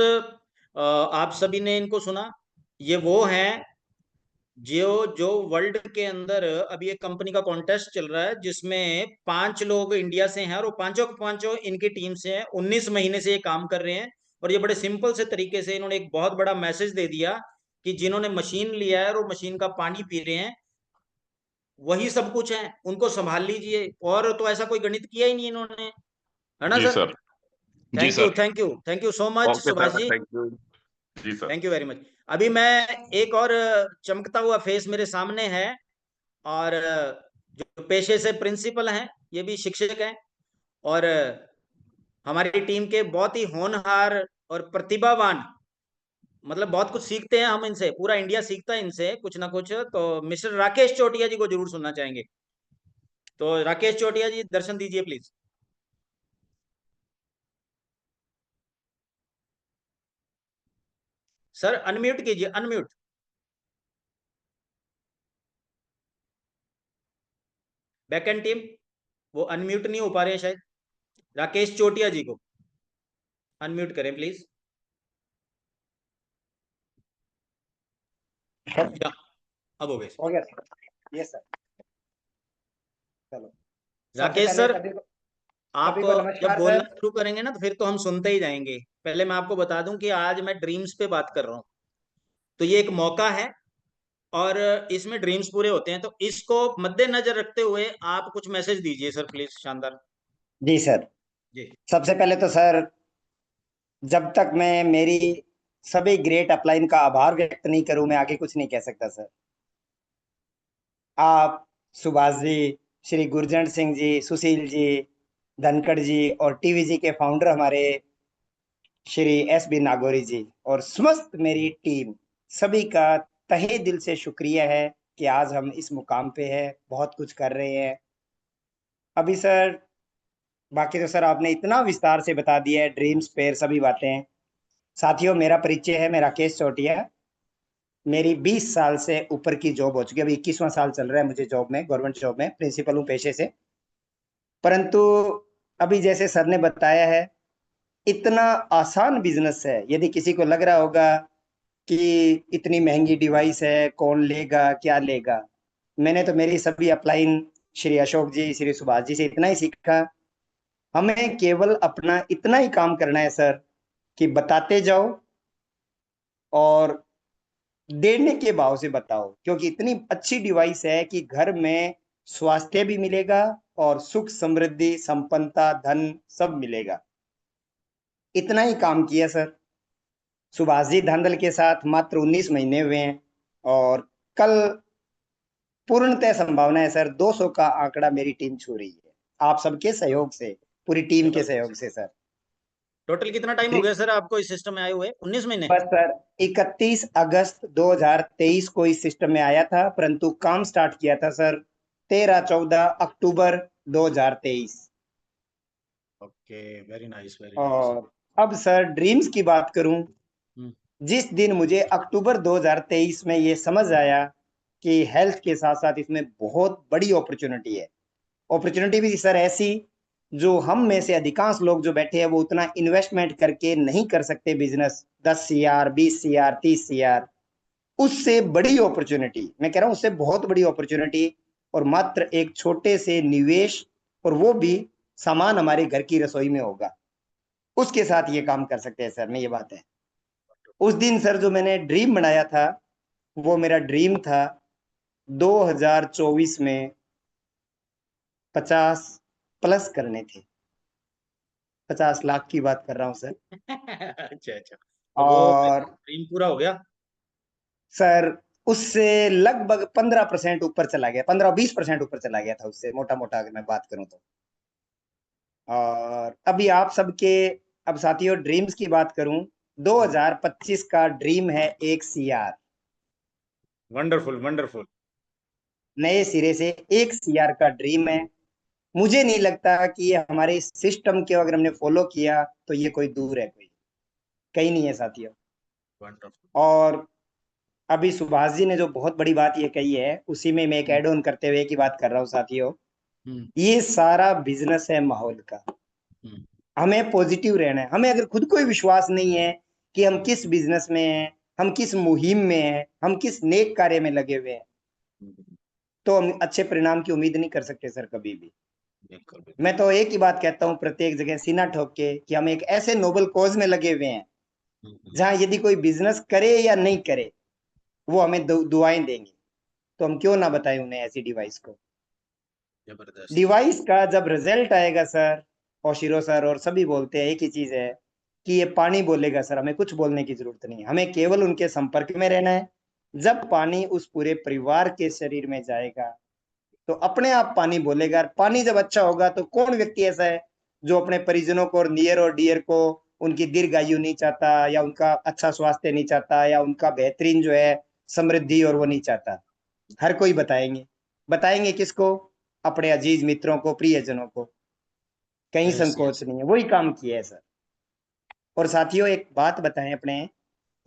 आप सभी ने इनको सुना। ये वो हैं जो जो वर्ल्ड के अंदर अभी एक कंपनी का कॉन्टेस्ट चल रहा है जिसमें 5 लोग इंडिया से हैं और वो पांचों के पांचों इनकी टीम से हैं। 19 महीने से ये काम कर रहे हैं और ये बड़े सिंपल से तरीके से इन्होंने एक बहुत बड़ा मैसेज दे दिया कि जिन्होंने मशीन लिया है और वो मशीन का पानी पी रहे हैं, वही सब कुछ है, उनको संभाल लीजिए। और तो ऐसा कोई गणित किया ही नहीं इन्होंने, है ना जी सर? सर। जी thank you, sir. Thank you, thank you so much okay Subhash sir, जी। Thank you. जी sir. Thank you very much. अभी मैं एक और चमकता हुआ फेस मेरे सामने है, और जो पेशे से प्रिंसिपल हैं, ये भी शिक्षक हैं, और हमारी टीम के बहुत ही होनहार और प्रतिभावान, मतलब बहुत कुछ सीखते हैं हम इनसे, पूरा इंडिया सीखता है इनसे कुछ ना कुछ। तो मिस्टर राकेश चोटिया जी को जरूर सुनना चाहेंगे। तो राकेश चोटिया जी दर्शन दीजिए प्लीज। सर अनम्यूट कीजिए, अनम्यूट। बैक एंड टीम, वो अनम्यूट नहीं हो पा रहे हैं शायद। राकेश चोटिया जी को अनम्यूट करें प्लीज। या, अब हो गए हो गया सर? Yes sir. चलो, सबसे राकेश पहले सर, आप सभी को जब नमस्कार बोलना सर। शुरू करेंगे ना तो फिर तो हम सुनते ही जाएंगे। पहले मैं आपको बता दूं कि आज मैं ड्रीम्स पे बात कर रहा हूँ, तो ये एक मौका है और इसमें ड्रीम्स पूरे होते हैं, तो इसको मद्देनजर रखते हुए आप कुछ मैसेज दीजिए सर, प्लीज। शानदार जी सर, जी। सबसे पहले तो सर, जब तक मैं मेरी सभी ग्रेट अपलाइन का आभार व्यक्त नहीं करूं, मैं आगे कुछ नहीं कह सकता सर। आप, सुभाष जी, श्री गुरजंट सिंह जी, सुशील जी, धनखड़ जी और टीवीजी के फाउंडर हमारे श्री एस बी नागौरी जी और समस्त मेरी टीम, सभी का तहे दिल से शुक्रिया है कि आज हम इस मुकाम पे हैं, बहुत कुछ कर रहे हैं। अभी सर, बाकी तो सर आपने इतना विस्तार से बता दिया है, ड्रीम्स पेयर सभी बातें। साथियों, मेरा परिचय है, मैं राकेश चौटिया। मेरी 20 साल से ऊपर की जॉब हो चुकी है, अभी 21वां साल चल रहा है मुझे जॉब में, गवर्नमेंट जॉब में प्रिंसिपल हूँ पेशे से। परंतु अभी जैसे सर ने बताया है, इतना आसान बिजनेस है। यदि किसी को लग रहा होगा कि इतनी महंगी डिवाइस है, कौन लेगा क्या लेगा, मैंने तो मेरी सभी अपलाइन श्री अशोक जी, श्री सुभाष जी से इतना ही सीखा। हमें केवल अपना इतना ही काम करना है सर कि बताते जाओ और देने के भाव से बताओ, क्योंकि इतनी अच्छी डिवाइस है कि घर में स्वास्थ्य भी मिलेगा और सुख समृद्धि संपन्नता धन सब मिलेगा। इतना ही काम किया सर। सुभाष जी धांधल के साथ मात्र 19 महीने हुए हैं और कल पूर्णतः संभावना है सर 200 का आंकड़ा मेरी टीम छू रही है, आप सबके सहयोग से, पूरी टीम के सहयोग से सर। टोटल कितना टाइम हो गया सर आपको इस सिस्टम में आए हुए? 19 महीने? बस सर, 31 अगस्त 2023 को इस सिस्टम में आया था, परंतु काम स्टार्ट किया था सर 13-14 अक्टूबर 2023। Okay, very nice very nice. और अब सर ड्रीम्स की बात करूं, हम्म। जिस दिन मुझे अक्टूबर 2023 में ये समझ आया कि हेल्थ के साथ साथ इसमें बहुत बड़ी अपॉर्चुनिटी है। अपॉर्चुनिटी भी सर ऐसी जो हम में से अधिकांश लोग जो बैठे हैं वो उतना इन्वेस्टमेंट करके नहीं कर सकते बिजनेस, 10 CR 20 CR 30 CR। उससे बड़ी अपॉर्चुनिटी, मैं कह रहा हूं उससे बहुत बड़ी अपॉर्चुनिटी, और मात्र एक छोटे से निवेश, और वो भी सामान हमारे घर की रसोई में होगा, उसके साथ ये काम कर सकते हैं सर। मैं ये बात है, उस दिन सर जो मैंने ड्रीम बनाया था, वो मेरा ड्रीम था 2024 में 50+ करने थे। 50 लाख की बात कर रहा हूं सर। अच्छा अच्छा, तो वो और ड्रीम पूरा हो गया? सर उससे लगभग 15% ऊपर चला गया, 15-20% ऊपर चला गया था उससे, मोटा मोटा अगर मैं बात करूं तो। और अभी आप सबके, अब साथियों ड्रीम्स की बात करूं, 2025 का ड्रीम है 1 CR। Wonderful wonderful. नए सिरे से 1 CR का ड्रीम है। मुझे नहीं लगता कि ये हमारे इस सिस्टम के अगर हमने फॉलो किया तो ये कोई दूर है, कोई कहीं नहीं है साथियों। वंडरफुल। और अभी सुभाष जी ने जो बहुत बड़ी बात ये कही है, उसी में मैं एक एड ऑन करते हुए की बात कर रहा हूँ साथियों। हम्म ये सारा बिजनेस है माहौल का। हम्म हमें पॉजिटिव रहना है। हमें अगर खुद को ही विश्वास नहीं है कि हम किस बिजनेस में हैं, हम किस मुहिम में हैं, हम किस नेक कार्य में लगे हुए हैं, हम्म, तो हम अच्छे परिणाम की उम्मीद नहीं कर सकते सर कभी भी। बिल्कुल बिल्कुल। मैं तो एक ही बात कहता हूँ प्रत्येक जगह सीना ठोक के कि हम एक ऐसे नोबल कॉज में लगे हुए हैं हम्म, जहां यदि कोई बिजनेस करे या नहीं करे, वो हमें दुआएं देंगे, तो हम क्यों ना बताएं उन्हें ऐसी डिवाइस को। जबरदस्त। डिवाइस का जब रिजल्ट आएगा सर, और शिरो सर और सभी बोलते हैं एक ही चीज है कि ये पानी बोलेगा सर, हमें कुछ बोलने की जरूरत नहीं है, हमें केवल उनके संपर्क में रहना है। जब पानी उस पूरे परिवार के शरीर में जाएगा तो अपने आप पानी बोलेगा। पानी जब अच्छा होगा तो कौन व्यक्ति ऐसा है जो अपने परिजनों को और नियर और डियर को उनकी दीर्घायु नहीं चाहता, या उनका अच्छा स्वास्थ्य नहीं चाहता, या उनका बेहतरीन जो है समृद्धि और वो नहीं चाहता। हर कोई बताएंगे। बताएंगे किसको? अपने अजीज मित्रों को, प्रियजनों को। कहीं यस संकोच यस। नहीं है, वही काम किया है सर। और साथियों एक बात बताएं अपने,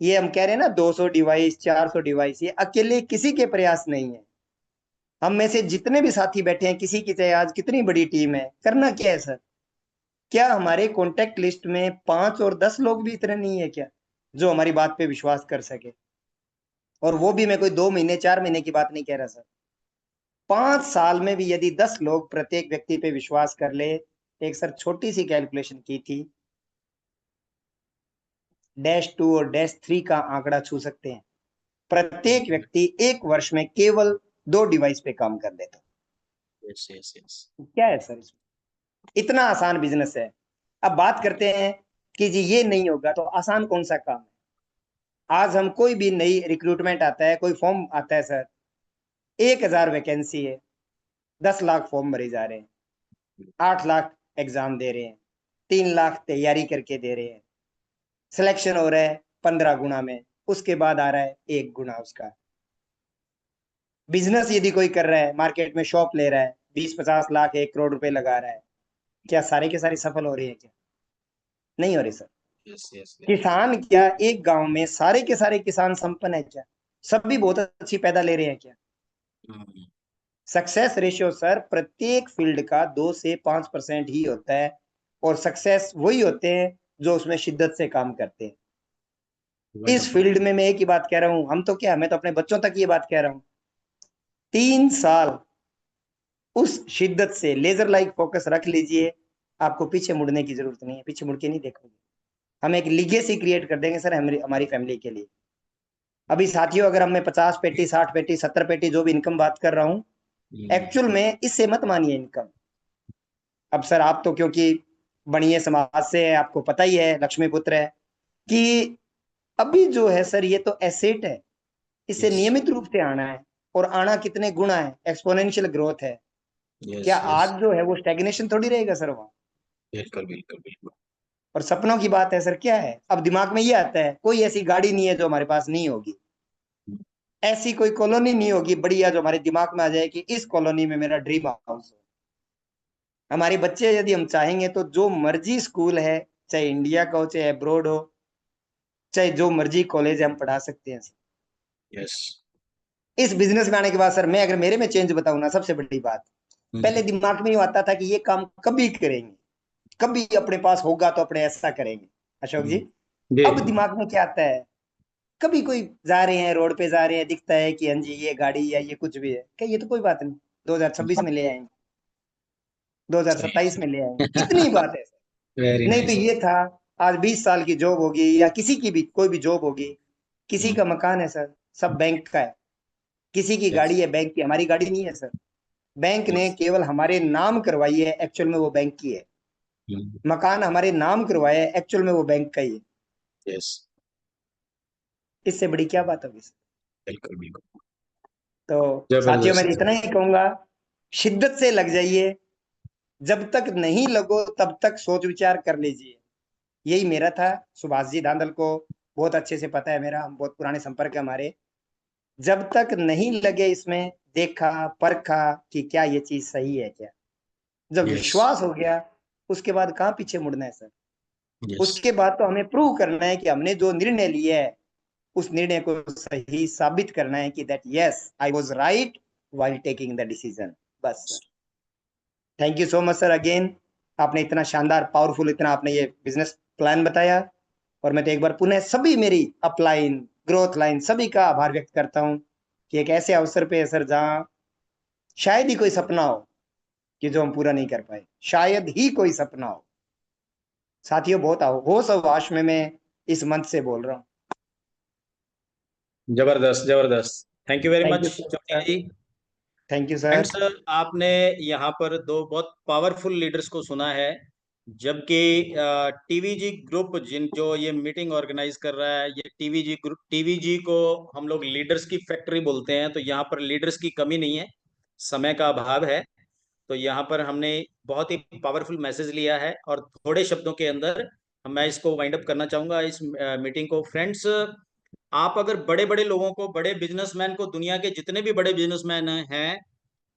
ये हम कह रहे हैं ना 200 डिवाइस 400 डिवाइस, ये अकेले किसी के प्रयास नहीं है। हम में से जितने भी साथी बैठे हैं, किसी की चाहे आज कितनी बड़ी टीम है, करना क्या है सर? क्या हमारे कॉन्टेक्ट लिस्ट में 5 और 10 लोग भी इतने नहीं है क्या जो हमारी बात पे विश्वास कर सके? और वो भी मैं कोई 2 महीने 4 महीने की बात नहीं कह रहा सर। 5 साल में भी यदि 10 लोग प्रत्येक व्यक्ति पे विश्वास कर ले, एक सर छोटी सी कैलकुलेशन की थी, -2 और -3 का आंकड़ा छू सकते हैं। प्रत्येक व्यक्ति 1 वर्ष में केवल 2 डिवाइस पे काम कर लेता। Yes yes yes. क्या है सर इसमें? इतना आसान बिजनेस है। अब बात करते हैं कि जी ये नहीं होगा तो आसान कौन सा काम है? आज हम कोई भी नई रिक्रूटमेंट आता है, कोई फॉर्म आता है सर, 1000 वैकेंसी है, 10 लाख फॉर्म भरे जा रहे हैं, 8 लाख एग्जाम दे रहे हैं, 3 लाख तैयारी करके दे रहे हैं, सिलेक्शन हो रहा है 15 गुना में, उसके बाद आ रहा है 1 गुना उसका। बिजनेस यदि कोई कर रहा है, मार्केट में शॉप ले रहा है, 20-50 लाख 1 करोड़ रुपए लगा रहा है, क्या सारे के सारे सफल हो रहे हैं? क्या नहीं हो रहे सर। Yes yes yes. किसान क्या एक गांव में सारे के सारे किसान संपन्न है क्या? सभी बहुत अच्छी पैदा ले रहे हैं क्या? सक्सेस रेशियो सर प्रत्येक फील्ड का 2 से 5% ही होता है, और सक्सेस वही होते हैं जो उसमें शिद्दत से काम करते हैं। इस फील्ड में मैं एक ही बात कह रहा हूं, हम तो क्या, मैं तो अपने बच्चों तक ये बात कह रहा हूं, 3 साल उस शिद्दत से लेजर लाइक फोकस रख लीजिए, आपको पीछे मुड़ने की जरूरत नहीं है, पीछे मुड़ के नहीं देखोगे। हम एक लीगेसी क्रिएट कर देंगे सर हमारी फैमिली के लिए। अभी साथियों, अगर हम मैं 50 पेटी 60 पेटी 70 पेटी जो भी इनकम बात कर रहा हूं, एक्चुअल में इससे मत मानिए इनकम। अब सर आप तो क्योंकि बनिए समाज से है, आपको पता ही है, लक्ष्मी पुत्र है, कि अभी जो है सर ये तो एसेट है, इससे Yes. नियमित रूप से आना है, और आना कितने गुना है, एक्सपोनेंशियल ग्रोथ है। Yes, क्या yes. आज जो है वो स्टेग्नेशन थोड़ी रहेगा सर वहां। बिल्कुल बिल्कुल बिल्कुल। और सपनों की बात है सर, क्या है, अब दिमाग में ये आता है, कोई ऐसी गाड़ी नहीं है जो हमारे पास नहीं होगी, ऐसी कोई कॉलोनी नहीं होगी बढ़िया जो हमारे दिमाग में आ जाए कि इस कॉलोनी में मेरा ड्रीम हाउस है। हमारे बच्चे यदि हम चाहेंगे तो जो मर्जी स्कूल है, चाहे इंडिया का हो चाहे अब्रोड हो, चाहे जो मर्जी कॉलेज है, हम पढ़ा सकते हैं। यस। इस बिजनेस में आने के बाद सर मैं अगर मेरे में चेंज बताऊं ना, सबसे बड़ी बात, पहले दिमाग में ये आता था कि ये काम कभी करेंगे, कभी अपने पास होगा तो अपने ऐसा करेंगे अशोक जी। अब दिमाग में क्या आता है, कभी कोई जा रहे हैं रोड पे जा रहे हैं, दिखता है कि हाँ जी ये गाड़ी या ये कुछ भी है, क्या ये तो कोई बात नहीं, 2026 में ले आएंगे, 2027 में ले आएंगे, इतनी बात है सर। वेरी नहीं तो नाइस। ये था, आज 20 साल की जॉब होगी या किसी की भी कोई भी जॉब होगी, किसी का मकान है सर, सब बैंक का है, किसी की गाड़ी है बैंक की, हमारी गाड़ी नहीं है सर, बैंक ने केवल हमारे नाम करवाई है, एक्चुअल में वो बैंक की है। मकान हमारे नाम करवाया है, एक्चुअल में वो बैंक का ही है। यस। इससे बड़ी क्या बात होगी सर। बिल्कुल बिल्कुल। तो साथियों मैं जबरदस्त। इतना ही कहूंगा, शिद्दत से लग जाइए, जब तक नहीं लगो तब तक सोच विचार कर लीजिए। यही मेरा था। सुभाष जी धांधल को बहुत अच्छे से पता है मेरा, हम बहुत पुराने संपर्क है हमारे। जब तक नहीं लगे इसमें, देखा परखा कि क्या ये चीज सही है क्या, जब यस विश्वास हो गया उसके बाद कहाँ पीछे मुड़ना है सर। यस। उसके बाद तो हमें प्रूव करना है कि हमने जो निर्णय लिया है उस निर्णय को सही साबित करना है कि that yes I was right while taking the decision. बस sir, thank you so much sir again. आपने इतना शानदार पावरफुल इतना आपने ये बिजनेस प्लान बताया, और मैं तो एक बार पुनः सभी मेरी अपलाइन ग्रोथ लाइन सभी का आभार व्यक्त करता हूँ कि एक ऐसे अवसर पे है सर जहाँ शायद ही कोई सपना हो कि जो हम पूरा नहीं कर पाए, शायद ही कोई सपना हो। साथियों बहुत आओ होश अवकाश में मैं इस मंच से बोल रहा हूँ। जबरदस्त जबरदस्त। Thank you very thank much you so much Chautiya sir. जी। Thank you sir. फ्रेंड्स, आपने यहाँ पर दो बहुत पावरफुल लीडर्स को सुना है, जबकि टीवीजी ग्रुप जिन जो ये मीटिंग ऑर्गेनाइज कर रहा है, ये टीवीजी ग्रुप, टीवीजी को हम लोग लीडर्स की फैक्ट्री बोलते हैं। तो यहाँ पर लीडर्स की कमी नहीं है, समय का अभाव है। तो यहाँ पर हमने बहुत ही पावरफुल मैसेज लिया है, और थोड़े शब्दों के अंदर मैं इसको वाइंड अप करना चाहूंगा इस मीटिंग को। फ्रेंड्स, आप अगर बड़े बड़े लोगों को, बड़े बिजनेसमैन को, दुनिया के जितने भी बड़े बिजनेसमैन हैं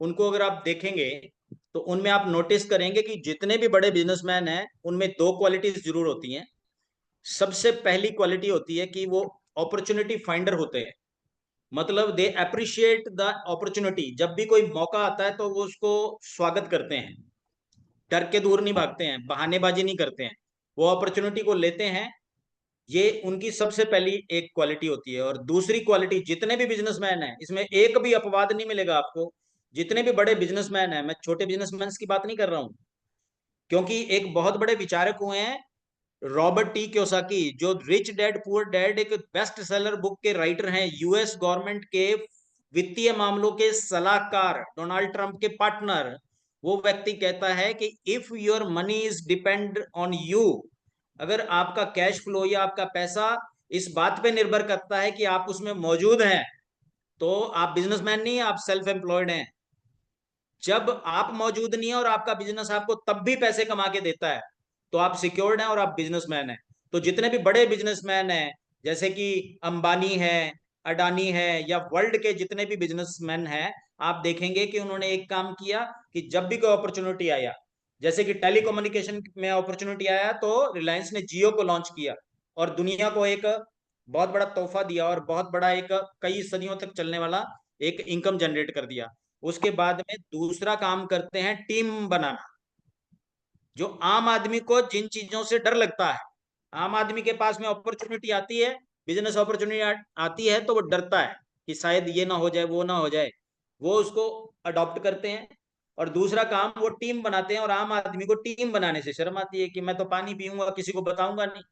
उनको अगर आप देखेंगे तो उनमें आप नोटिस करेंगे कि जितने भी बड़े बिजनेसमैन हैं उनमें दो क्वालिटीज जरूर होती हैं। सबसे पहली क्वालिटी होती है कि वो अपॉर्चुनिटी फाइंडर होते हैं, मतलब दे अप्रिशिएट द अपॉर्चुनिटी। जब भी कोई मौका आता है तो वो उसको स्वागत करते हैं, डर के दूर नहीं भागते हैं, बहानेबाजी नहीं करते हैं, वो अपॉर्चुनिटी को लेते हैं ये उनकी सबसे पहली एक क्वालिटी होती है। और दूसरी क्वालिटी, जितने भी बिजनेसमैन हैं, इसमें एक भी अपवाद नहीं मिलेगा आपको, जितने भी बड़े बिजनेसमैन हैं, मैं छोटे बिजनेसमैन की बात नहीं कर रहा हूं, क्योंकि एक बहुत बड़े विचारक हुए हैं रॉबर्ट टी क्योसाकी, जो रिच डैड पुअर डैड एक बेस्ट सेलर बुक के राइटर हैं, यूएस गवर्नमेंट के वित्तीय मामलों के सलाहकार, डोनाल्ड ट्रंप के पार्टनर। वो व्यक्ति कहता है कि if your money is depend on you, अगर आपका कैश फ्लो या आपका पैसा इस बात पे निर्भर करता है कि आप उसमें मौजूद हैं, तो आप बिजनेसमैन नहीं, आप सेल्फ एम्प्लॉयड हैं। जब आप मौजूद नहीं है और आपका बिजनेस आपको तब भी पैसे कमा के देता है, तो आप सिक्योर्ड हैं और आप बिजनेसमैन हैं। तो जितने भी बड़े बिजनेसमैन हैं, जैसे कि अंबानी है, अडानी है, या वर्ल्ड के जितने भी बिजनेसमैन हैं, आप देखेंगे कि उन्होंने एक काम किया कि जब भी कोई अपॉर्चुनिटी आया, जैसे कि टेलीकम्युनिकेशन में अपॉर्चुनिटी आया, तो रिलायंस ने जियो को लॉन्च किया और दुनिया को एक बहुत बड़ा तोहफा दिया और बहुत बड़ा एक कई सदियों तक चलने वाला एक इनकम जनरेट कर दिया। उसके बाद में दूसरा काम करते हैं टीम बनाना। जो आम आदमी को जिन चीजों से डर लगता है, आम आदमी के पास में अपॉर्चुनिटी आती है, बिजनेस अपॉर्चुनिटी आती है, तो वो डरता है कि शायद ये ना हो जाए, वो ना हो जाए, वो उसको अडॉप्ट करते हैं। और दूसरा काम वो टीम बनाते हैं, और आम आदमी को टीम बनाने से शर्म आती है कि मैं तो पानी पीऊंगा, किसी को बताऊंगा नहीं।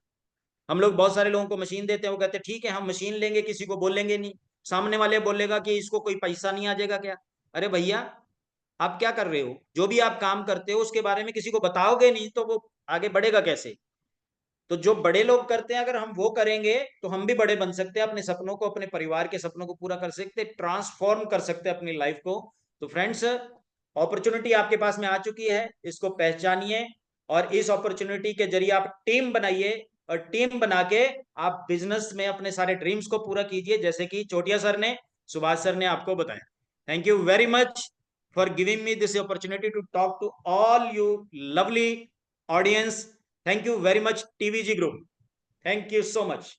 हम लोग बहुत सारे लोगों को मशीन देते हैं, वो कहते हैं ठीक है हम मशीन लेंगे, किसी को बोलेंगे नहीं। सामने वाले बोलेगा कि इसको कोई पैसा नहीं आ जाएगा क्या? अरे भैया, आप क्या कर रहे हो? जो भी आप काम करते हो उसके बारे में किसी को बताओगे नहीं तो वो आगे बढ़ेगा कैसे? तो जो बड़े लोग करते हैं, अगर हम वो करेंगे तो हम भी बड़े बन सकते हैं, अपने सपनों को, अपने परिवार के सपनों को पूरा कर सकते हैं, ट्रांसफॉर्म कर सकते हैं अपनी लाइफ को। तो फ्रेंड्स, अपॉर्चुनिटी आपके पास में आ चुकी है, इसको पहचानिए और इस अपॉर्चुनिटी के जरिए आप टीम बनाइए, और टीम बना के आप बिजनेस में अपने सारे ड्रीम्स को पूरा कीजिए, जैसे कि चोटिया सर ने, सुभाष सर ने आपको बताया। Thank you very much for giving me this opportunity to talk to all you lovely audience. Thank you very much, TVG Group. Thank you so much.